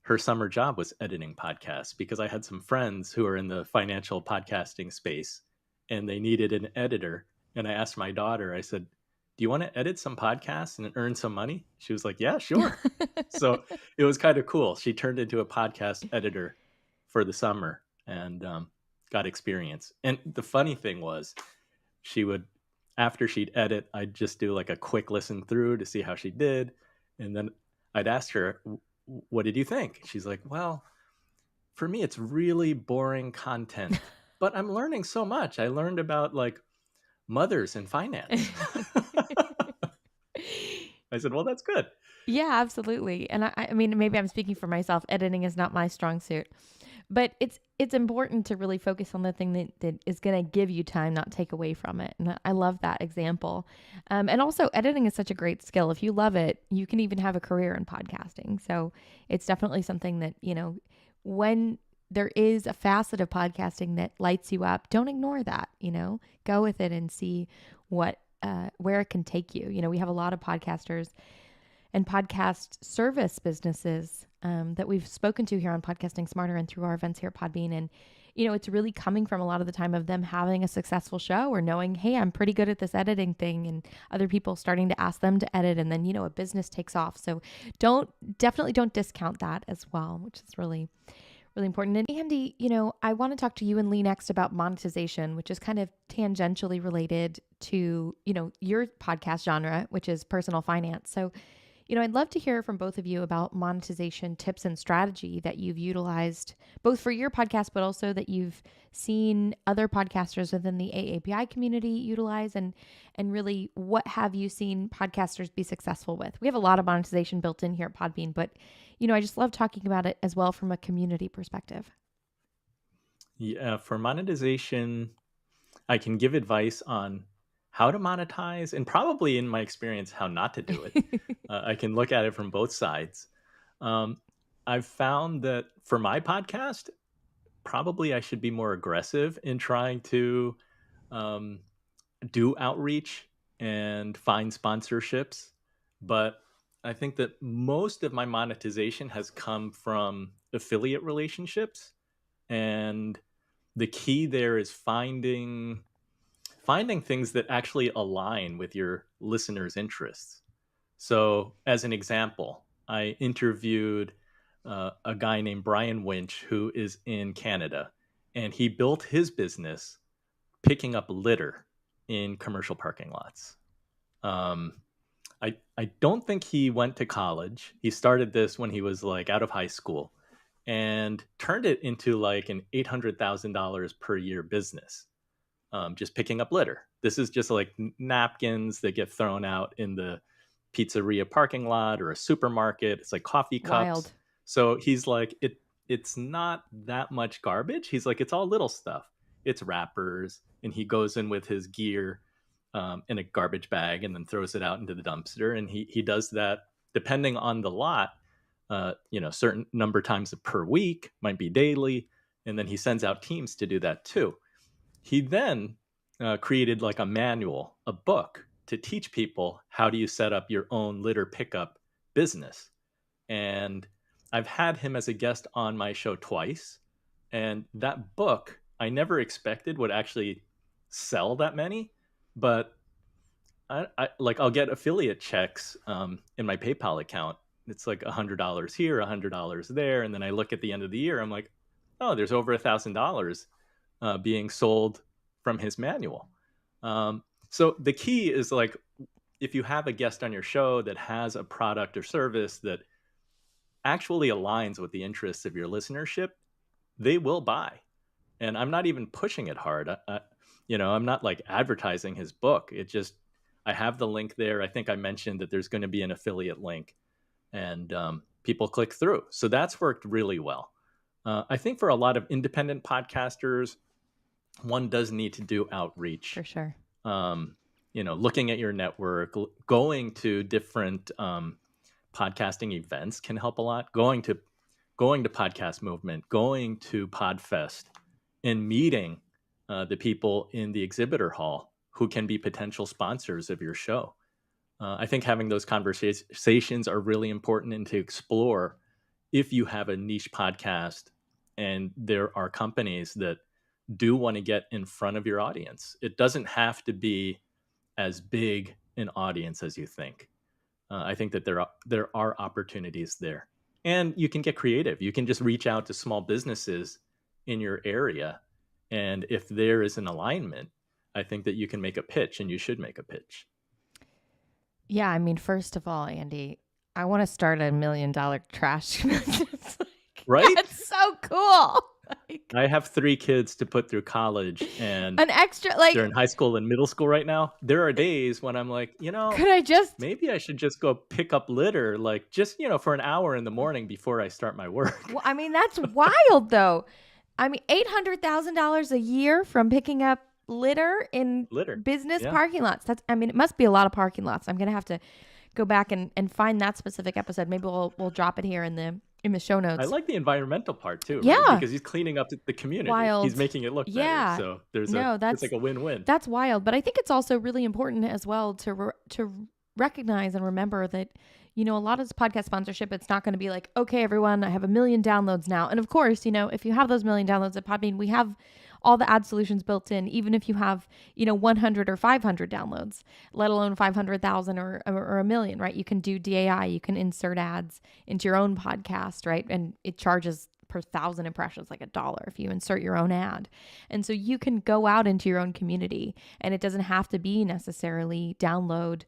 her summer job was editing podcasts, because I had some friends who are in the financial podcasting space and they needed an editor. And I asked my daughter, I said, do you want to edit some podcasts and earn some money? She was like, yeah, sure. So it was kind of cool. She turned into a podcast editor for the summer and got experience. And the funny thing was, after she'd edit, I'd just do like a quick listen through to see how she did. And then I'd ask her, what did you think? She's like, well, for me, it's really boring content, but I'm learning so much. I learned about like mothers and finance. I said, well, that's good. Yeah, absolutely. And I mean, maybe I'm speaking for myself. Editing is not my strong suit, but it's important to really focus on the thing that is going to give you time, not take away from it. And I love that example. And also, editing is such a great skill. If you love it, you can even have a career in podcasting. So it's definitely something that, when there is a facet of podcasting that lights you up, don't ignore that, go with it and see what, where it can take you. We have a lot of podcasters and podcast service businesses that we've spoken to here on Podcasting Smarter and through our events here at Podbean. And, it's really coming from a lot of the time of them having a successful show or knowing, hey, I'm pretty good at this editing thing, and other people starting to ask them to edit, and then, a business takes off. So definitely don't discount that as well, which is really, really important. And Andy, I want to talk to you and Lee next about monetization, which is kind of tangentially related to, your podcast genre, which is personal finance. So, I'd love to hear from both of you about monetization tips and strategy that you've utilized both for your podcast, but also that you've seen other podcasters within the AAPI community utilize, and really what have you seen podcasters be successful with? We have a lot of monetization built in here at Podbean, but, I just love talking about it as well from a community perspective. Yeah, for monetization, I can give advice on how to monetize, and probably in my experience, how not to do it. I can look at it from both sides. I've found that for my podcast, probably I should be more aggressive in trying to do outreach and find sponsorships. But I think that most of my monetization has come from affiliate relationships. And the key there is finding things that actually align with your listeners' interests. So as an example, I interviewed a guy named Brian Winch, who is in Canada, and he built his business picking up litter in commercial parking lots. I don't think he went to college. He started this when he was like out of high school and turned it into like an $800,000 per year business. Just picking up litter. This is just like napkins that get thrown out in the pizzeria parking lot or a supermarket. It's like coffee cups. Wild. So he's like, it's not that much garbage. He's like, it's all little stuff. It's wrappers. And he goes in with his gear in a garbage bag and then throws it out into the dumpster. And he does that depending on the lot, certain number of times per week, might be daily. And then he sends out teams to do that too. He then created like a manual, a book to teach people how do you set up your own litter pickup business. And I've had him as a guest on my show twice. And that book, I never expected would actually sell that many, but I'll get affiliate checks in my PayPal account. It's like $100 here, $100 there. And then I look at the end of the year, I'm like, oh, there's over $1,000 being sold from his manual. So the key is like, if you have a guest on your show that has a product or service that actually aligns with the interests of your listenership, they will buy. And I'm not even pushing it hard. I'm not like advertising his book. I have the link there. I think I mentioned that there's going to be an affiliate link, and people click through. So that's worked really well. I think for a lot of independent podcasters, one does need to do outreach. For sure. Looking at your network, going to different podcasting events can help a lot. Going to Podcast Movement, going to Podfest, and meeting the people in the exhibitor hall who can be potential sponsors of your show. I think having those conversations are really important, and to explore if you have a niche podcast and there are companies that do want to get in front of your audience. It doesn't have to be as big an audience as you think. I think that there are opportunities there, and you can get creative. You can just reach out to small businesses in your area, and if there is an alignment, I think that you can make a pitch, and you should make a pitch. Yeah, I mean, first of all, Andy, I want to start $1 million trash. Right? That's so cool. I have 3 kids to put through college, and an extra, they're in high school and middle school right now. There are days when I'm like, maybe I should just go pick up litter, for an hour in the morning before I start my work. Well, I mean, that's wild though. I mean, $800,000 a year from picking up litter in business parking lots. It must be a lot of parking lots. I'm going to have to go back and find that specific episode. Maybe we'll drop it here in in the show I notes. like the environmental part too, right? Yeah. Because he's cleaning up the community. Wild. He's making it look better. Yeah. So there's No, it's like a win-win. That's wild. But I think it's also really important as well to recognize and remember that, you know, a lot of this podcast sponsorship, it's not going to be like, okay, everyone, I have 1 million downloads now. And of course, you know, if you have those 1 million downloads at Podbean, we have all the ad solutions built in, even if you have, you know, 100 or 500 downloads, let alone 500,000 or 1 million, right? You can do DAI, you can insert ads into your own podcast, right? And it charges per 1,000 impressions like $1 if you insert your own ad. And so you can go out into your own community, and it doesn't have to be necessarily download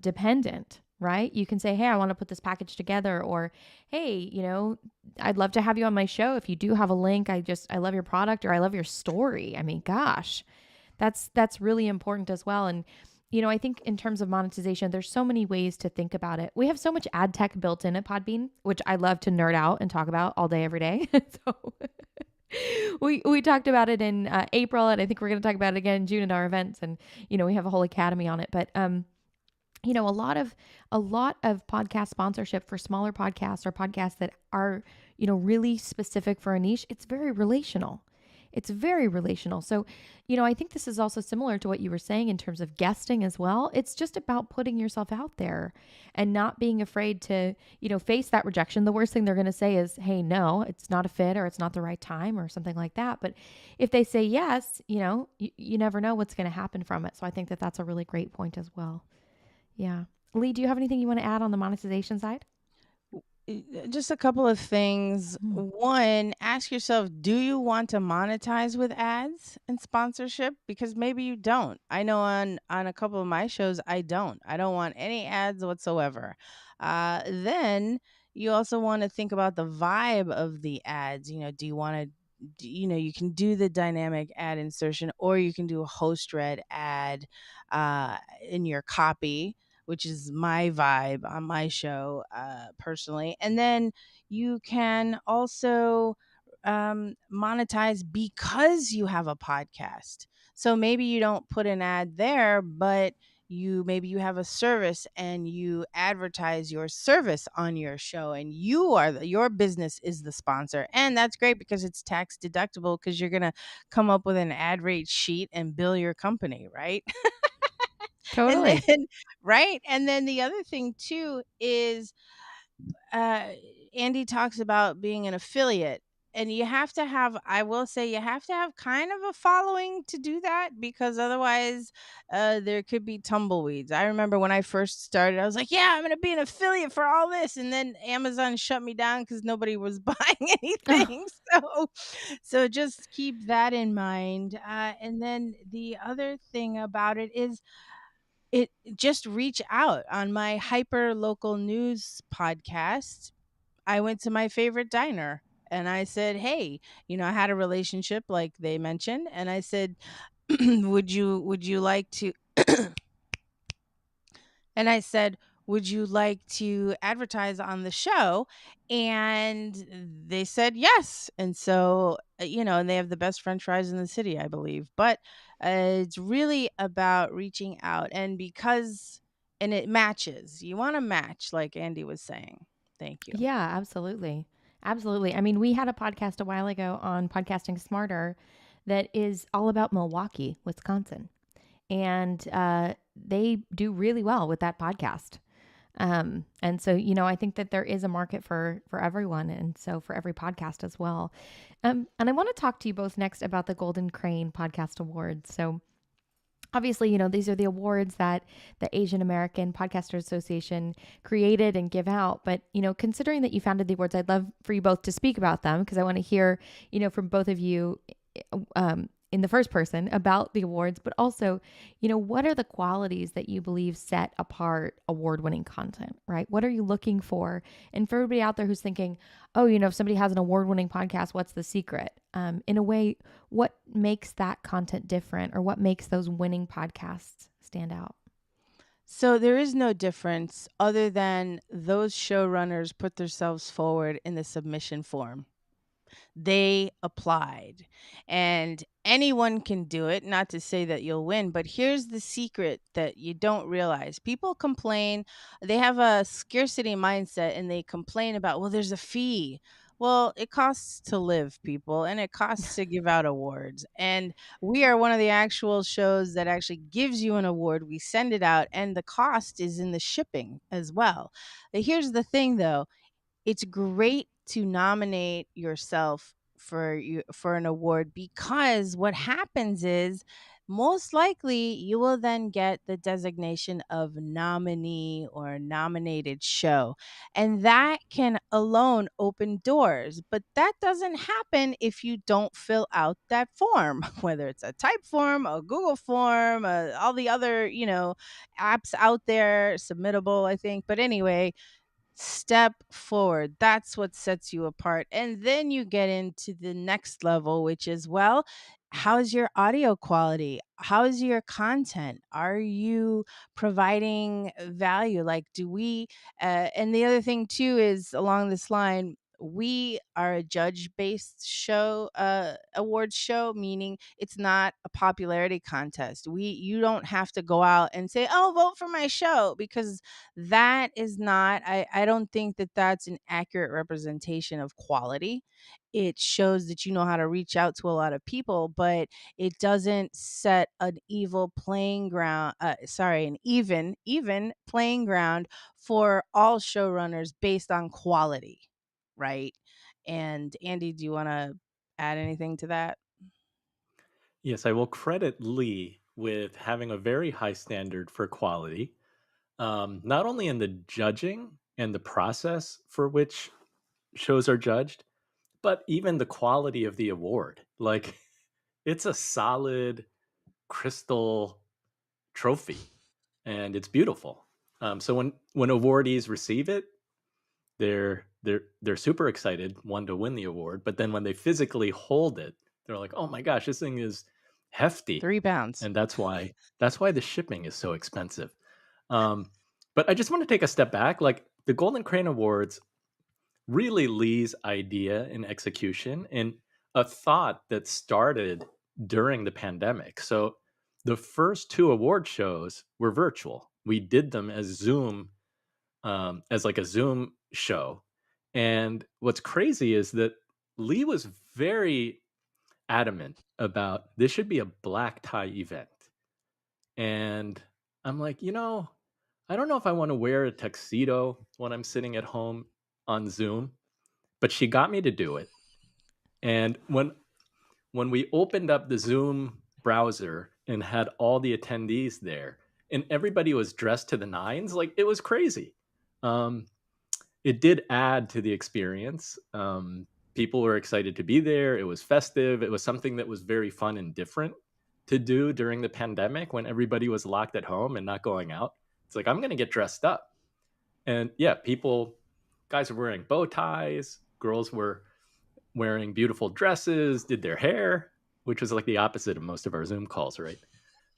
dependent, right? You can say, hey, I want to put this package together, or hey, you know, I'd love to have you on my show. If you do have a link, I love your product, or I love your story. I mean, gosh, that's really important as well. And, you know, I think in terms of monetization, there's so many ways to think about it. We have so much ad tech built in at Podbean, which I love to nerd out and talk about all day, every day. So we talked about it in April, and I think we're going to talk about it again in June at our events. And, you know, we have a whole academy on it, but, you know, a lot of podcast sponsorship for smaller podcasts or podcasts that are, you know, really specific for a niche. It's very relational. It's very relational. So, you know, I think this is also similar to what you were saying in terms of guesting as well. It's just about putting yourself out there and not being afraid to, you know, face that rejection. The worst thing they're going to say is, hey, no, it's not a fit, or it's not the right time, or something like that. But if they say yes, you know, you never know what's going to happen from it. So I think that that's a really great point as well. Yeah. Lee, do you have anything you want to add on the monetization side? Just a couple of things. One, ask yourself, do you want to monetize with ads and sponsorship? Because maybe you don't. I know on a couple of my shows, I don't want any ads whatsoever. Then you also want to think about the vibe of the ads. You know, do you want to, you know, you can do the dynamic ad insertion, or you can do a host read ad in your copy, which is my vibe on my show personally. And then you can also monetize because you have a podcast. So maybe you don't put an ad there, but maybe you have a service and you advertise your service on your show, and your business is the sponsor. And that's great because it's tax deductible, because you're going to come up with an ad rate sheet and bill your company, right? Totally. And then, right. And then the other thing too is Andy talks about being an affiliate, and I will say, you have to have kind of a following to do that, because otherwise there could be tumbleweeds. I remember when I first started, I was like, yeah, I'm going to be an affiliate for all this. And then Amazon shut me down because nobody was buying anything. So just keep that in mind. And then the other thing about it is, just reach out. On my hyper local news podcast, I went to my favorite diner and I said, hey, you know, I had a relationship like they mentioned, and I said, would you like to and I said, would you like to advertise on the show? And they said yes. And so, you know, and they have the best French fries in the city, I believe. But it's really about reaching out. And it matches. You want to match, like Andy was saying. Thank you. Yeah, absolutely. Absolutely. I mean, we had a podcast a while ago on Podcasting Smarter that is all about Milwaukee, Wisconsin. And they do really well with that podcast. And so, you know, I think that there is a market for everyone, and so for every podcast as well. And I want to talk to you both next about the Golden Crane Podcast Awards. So obviously, you know, these are the awards that the Asian American Podcasters Association created and give out. But, you know, considering that you founded the awards, I'd love for you both to speak about them, because I want to hear, you know, from both of you in the first person about the awards, but also, you know, what are the qualities that you believe set apart award-winning content, right? What are you looking for? And for everybody out there who's thinking, oh, you know, if somebody has an award-winning podcast, what's the secret? In a way, what makes that content different, or what makes those winning podcasts stand out? So there is no difference other than those showrunners put themselves forward in the submission form. They applied. And anyone can do it, not to say that you'll win, but here's the secret that you don't realize. People complain, they have a scarcity mindset and they complain about, well, there's a fee. Well, it costs to live, people, and it costs to give out awards. And we are one of the actual shows that actually gives you an award. We send it out, and the cost is in the shipping as well. Here's the thing, though, it's great to nominate yourself for an award, because what happens is most likely you will then get the designation of nominee or nominated show, and that can alone open doors. But that doesn't happen if you don't fill out that form, whether it's a type form, a Google form, all the other apps out there submittable, I think. But anyway, step forward. That's what sets you apart. And then you get into the next level, which is, well, how's your audio quality? How's your content? Are you providing value? Like, do we, and the other thing too is along this line, we are a judge based show, awards show, meaning it's not a popularity contest. You don't have to go out and say, oh, vote for my show, because that is not, I don't think that that's an accurate representation of quality. It shows that you know how to reach out to a lot of people, but it doesn't set an evil playing ground, an even playing ground for all showrunners based on quality, right? And Andy, do you want to add anything to that? Yes, I will credit Lee with having a very high standard for quality, not only in the judging and the process for which shows are judged, but even the quality of the award. Like, it's a solid crystal trophy, and it's beautiful. So when awardees receive it, they're super excited, one, to win the award, but then when they physically hold it, they're like, oh my gosh, this thing is hefty. 3 pounds. And that's why the shipping is so expensive. But I just want to take a step back. Like, the Golden Crane Awards, really Lee's idea and execution, and a thought that started during the pandemic. So the first 2 award shows were virtual. We did them as Zoom, as like a Zoom show. And what's crazy is that Lee was very adamant about this should be a black tie event. And I'm like, I don't know if I want to wear a tuxedo when I'm sitting at home on Zoom, but she got me to do it. And when we opened up the Zoom browser and had all the attendees there, and everybody was dressed to the nines, like, it was crazy. It did add to the experience. People were excited to be there. It was festive. It was something that was very fun and different to do during the pandemic when everybody was locked at home and not going out. It's like, I'm going to get dressed up. And yeah, guys were wearing bow ties. Girls were wearing beautiful dresses, did their hair, which was like the opposite of most of our Zoom calls, right?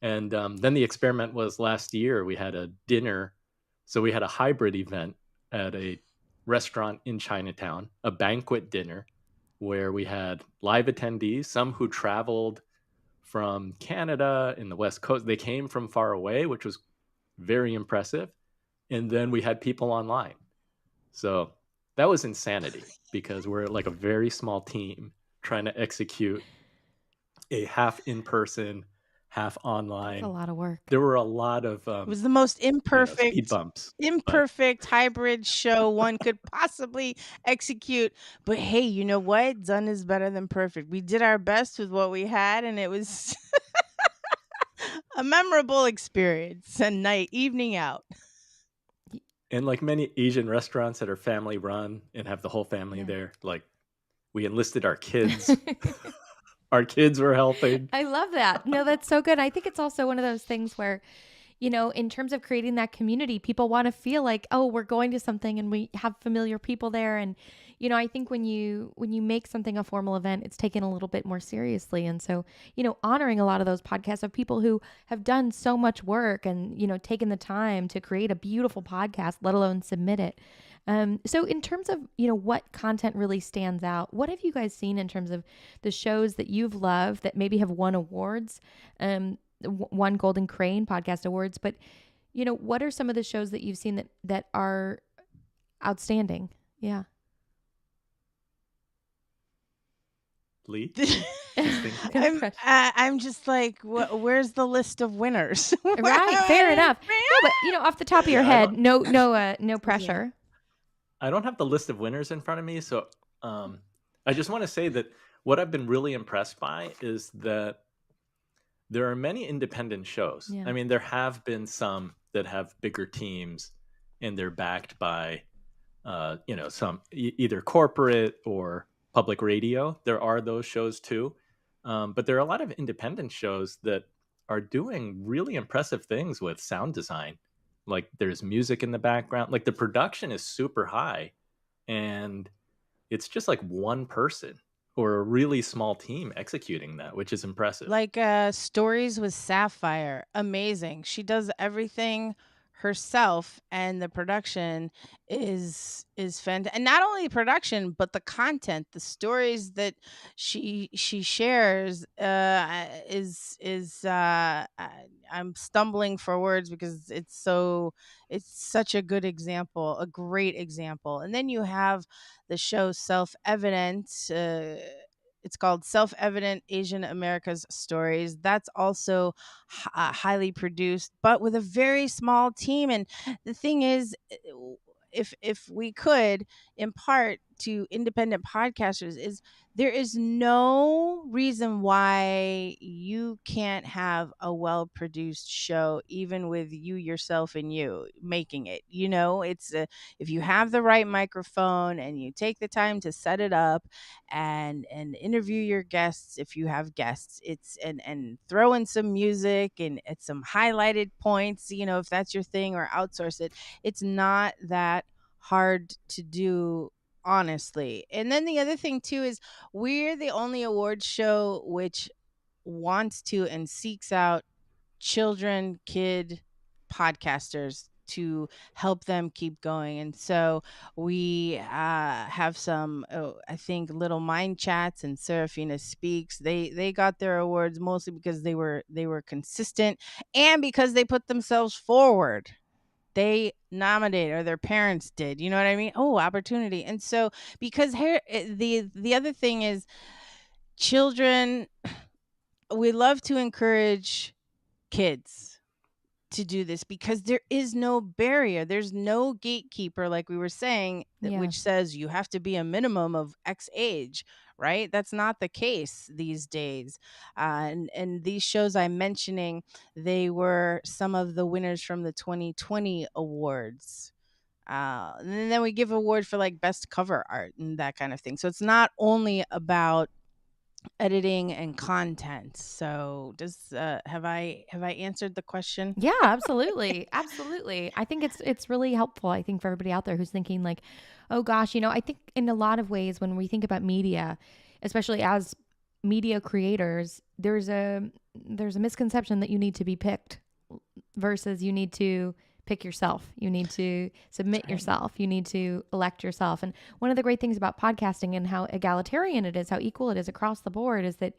And then the experiment was last year. We had a dinner. So we had a hybrid event at a restaurant in Chinatown, a banquet dinner where we had live attendees, some who traveled from Canada in the West Coast. They came from far away, which was very impressive. And then we had people online. So that was insanity, because we're like a very small team trying to execute a half in-person, half online. That's a lot of work. There were a lot of It was the most imperfect, speed bumps, hybrid show one could possibly execute. But hey, you know what? Done is better than perfect. We did our best with what we had, and it was a memorable experience and evening out. And like many Asian restaurants that are family run and have the whole family there, like, we enlisted our kids. Our kids were helping. I love that. No, that's so good. I think it's also one of those things where, in terms of creating that community, people want to feel like, oh, we're going to something and we have familiar people there. And, I think when you make something a formal event, it's taken a little bit more seriously. And so, honoring a lot of those podcasts of people who have done so much work and, taken the time to create a beautiful podcast, let alone submit it. So in terms of, what content really stands out, what have you guys seen in terms of the shows that you've loved that maybe have won awards, won Golden Crane podcast awards, but what are some of the shows that you've seen that are outstanding? Yeah. Lee? I'm just like, where's the list of winners? Right, fair enough. No, but off the top of your head, no pressure. I don't have the list of winners in front of me, so I just want to say that what I've been really impressed by is that there are many independent shows. Yeah. I mean, there have been some that have bigger teams and they're backed by, some either corporate or public radio. There are those shows too. But there are a lot of independent shows that are doing really impressive things with sound design. Like there's music in the background, like the production is super high and it's just like one person or a really small team executing that, which is impressive. Like Stories with Sapphire, amazing. She does everything herself, and the production is fantastic. And not only the production, but the content, the stories that she shares is I'm stumbling for words because it's such a good example, a great example. And then you have the show Self Evident. It's called Self-Evident Asian America's Stories. That's also highly produced, but with a very small team. And the thing is, if we could impart to independent podcasters, is there is no reason why you can't have a well-produced show, even with you yourself and you making it. It's if you have the right microphone and you take the time to set it up and interview your guests, if you have guests, it's and throw in some music and at some highlighted points, if that's your thing, or outsource it. It's not that hard to do, honestly. And then the other thing too is we're the only awards show which wants to and seeks out kid podcasters to help them keep going. And so we have some, I think, Little Mind Chats and Serafina Speaks. They got their awards mostly because they were consistent and because they put themselves forward. They nominated, or their parents did. You know what I mean? Oh, opportunity. And so because here, the other thing is, children, we love to encourage kids to do this because there is no barrier. There's no gatekeeper, like we were saying, which says you have to be a minimum of X age, right? That's not the case these days. And these shows I'm mentioning, they were some of the winners from the 2020 awards. And then we give awards for like best cover art and that kind of thing. So it's not only about editing and content. So have I answered the question? Yeah, absolutely. Absolutely. I think it's really helpful, I think, for everybody out there who's thinking like, oh gosh, I think in a lot of ways when we think about media, especially as media creators, there's a misconception that you need to be picked versus you need to pick yourself. You need to submit yourself. You need to elect yourself. And one of the great things about podcasting and how egalitarian it is, how equal it is across the board, is that,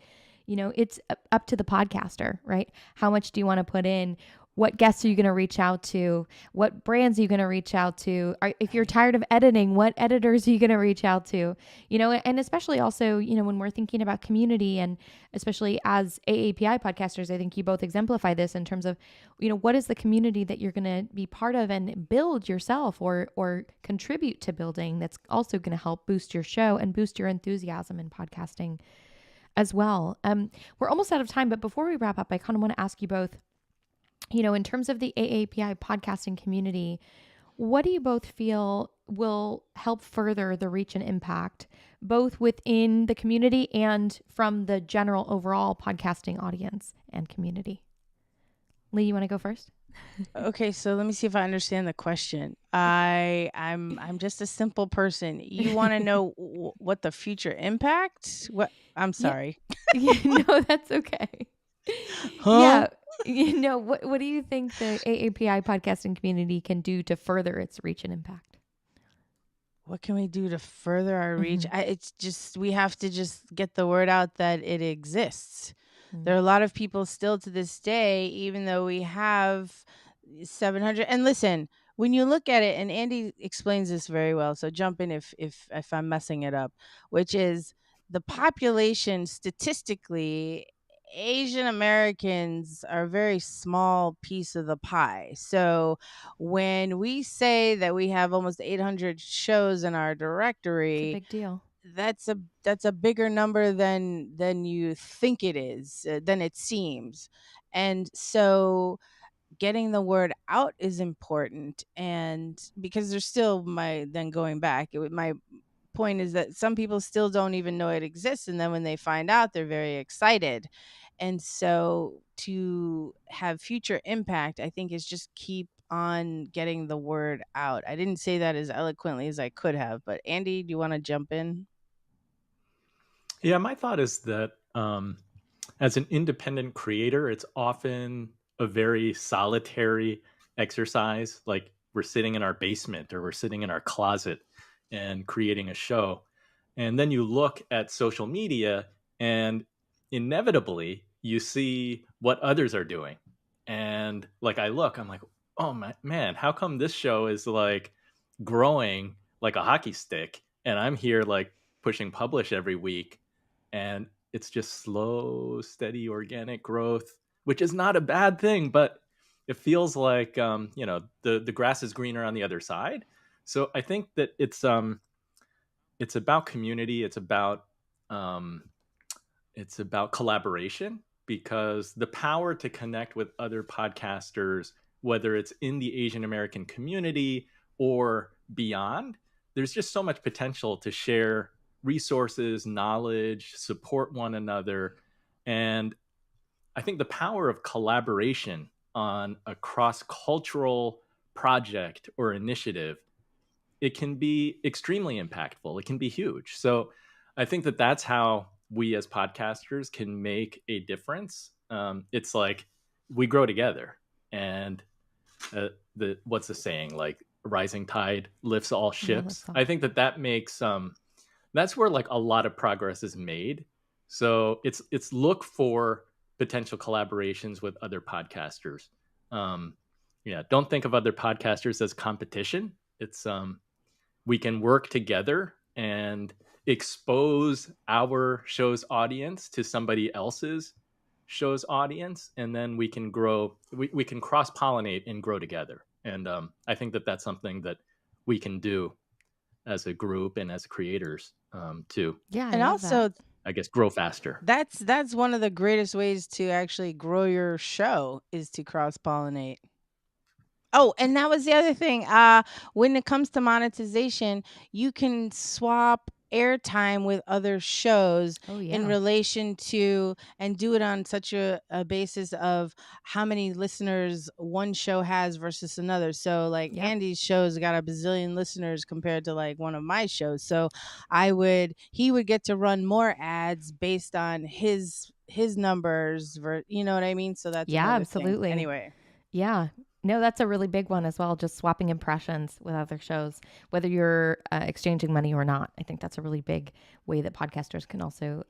it's up to the podcaster, right? How much do you want to put in? What guests are you going to reach out to? What brands are you going to reach out to? If you're tired of editing, what editors are you going to reach out to? And especially also, when we're thinking about community, and especially as AAPI podcasters, I think you both exemplify this in terms of, what is the community that you're going to be part of and build yourself or contribute to building, that's also going to help boost your show and boost your enthusiasm in podcasting as well. We're almost out of time, but before we wrap up, I kind of want to ask you both, in terms of the AAPI podcasting community, what do you both feel will help further the reach and impact, both within the community and from the general overall podcasting audience and community? Lee, you want to go first? Okay, so let me see if I understand the question. I'm just a simple person. You want to know what the future impact? What? I'm sorry. No, that's okay. Huh? Yeah. What do you think the AAPI podcasting community can do to further its reach and impact? what can we do to further our reach? Mm-hmm. It's just, we have to just get the word out that it exists. Mm. There are a lot of people still to this day, even though we have 700. And listen, when you look at it, and Andy explains this very well, so jump in if I'm messing it up, which is the population statistically, Asian Americans are a very small piece of the pie. So when we say that we have almost 800 shows in our It's a directory, big deal. that's a bigger number than you think it is, than it seems. And so getting the word out is important. And because there's still, my then going back, my point is that some people still don't even know it exists, and then when they find out, they're very excited. And so to have future impact, I think, is just keep on getting the word out. I didn't say that as eloquently as I could have, but Andy, do you want to jump in? Yeah, my thought is that as an independent creator, it's often a very solitary exercise. Like we're sitting in our basement or we're sitting in our closet and creating a show. And then you look at social media and inevitably you see what others are doing. And like I'm like, oh man, how come this show is like growing like a hockey stick? And I'm here like pushing publish every week. And it's just slow, steady, organic growth, which is not a bad thing, but it feels like the grass is greener on the other side. So I think that it's about community. Um, it's about collaboration, because the power to connect with other podcasters, whether it's in the Asian American community or beyond, there's just so much potential to share resources, knowledge, support one another. And I think the power of collaboration on a cross-cultural project or initiative, it can be extremely impactful. It can be huge. So I think that that's how we as podcasters can make a difference. It's like we grow together, and what's the saying? Like rising tide lifts all ships. I think that makes that's where like a lot of progress is made. So it's look for potential collaborations with other podcasters. Don't think of other podcasters as competition. It's we can work together and expose our show's audience to somebody else's show's audience, and then we can grow. We can cross pollinate and grow together. And I think that that's something that we can do as a group and as creators to, Yeah, And also, I guess, grow faster. that's one of the greatest ways to actually grow your show, is to cross pollinate. Oh, and that was the other thing. When it comes to monetization, you can swap airtime with other shows Oh in yeah. relation to, and do it on such a basis of how many listeners one show has versus another. So like Yep. Andy's show's got a bazillion listeners compared to like one of my shows. So he would get to run more ads based on his numbers, you know what I mean? So that's Yeah, another thing. absolutely. Anyway. Yeah. No, that's a really big one as well. Just swapping impressions with other shows, whether you're exchanging money or not. I think that's a really big way that podcasters can also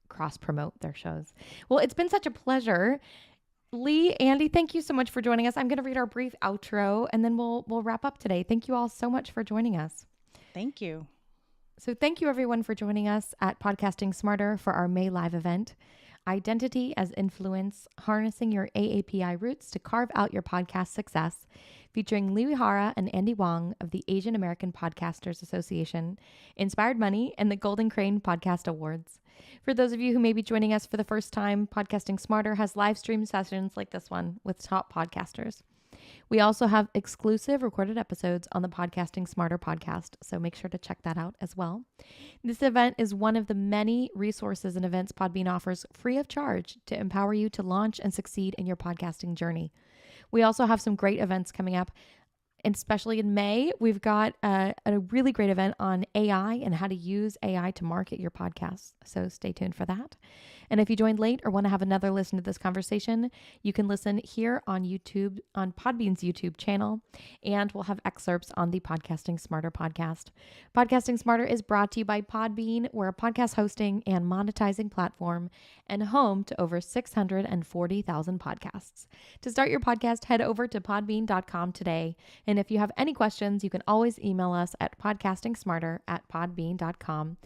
cross promote their shows. Well, it's been such a pleasure. Lee, Andy, thank you so much for joining us. I'm going to read our brief outro and then we'll wrap up today. Thank you all so much for joining us. Thank you. So thank you everyone for joining us at Podcasting Smarter for our May live event. Identity as Influence, Harnessing Your AAPI Roots to Carve Out Your Podcast Success, featuring Uehara and Andy Wang of the Asian American Podcasters Association, Inspired Money, and the Golden Crane Podcast Awards. For those of you who may be joining us for the first time, Podcasting Smarter has live stream sessions like this one with top podcasters. We also have exclusive recorded episodes on the Podcasting Smarter podcast, so make sure to check that out as well. This event is one of the many resources and events Podbean offers free of charge to empower you to launch and succeed in your podcasting journey. We also have some great events coming up especially in May, we've got a really great event on AI and how to use AI to market your podcast. So stay tuned for that. And if you joined late or want to have another listen to this conversation, you can listen here on YouTube, on Podbean's YouTube channel, and we'll have excerpts on the Podcasting Smarter podcast. Podcasting Smarter is brought to you by Podbean. We're a podcast hosting and monetizing platform and home to over 640,000 podcasts. To start your podcast, head over to podbean.com today. And if you have any questions, you can always email us at podcastingsmarter@podbean.com.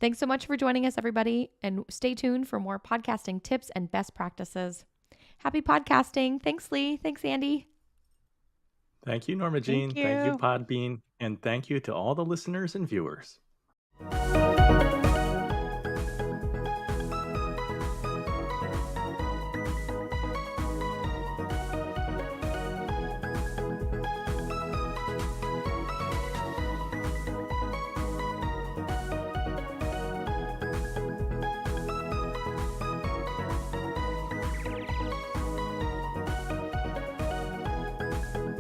Thanks so much for joining us, everybody, and stay tuned for more podcasting tips and best practices. Happy podcasting. Thanks, Lee. Thanks, Andy. Thank you, Norma Jean. Thank you, Podbean. And thank you to all the listeners and viewers.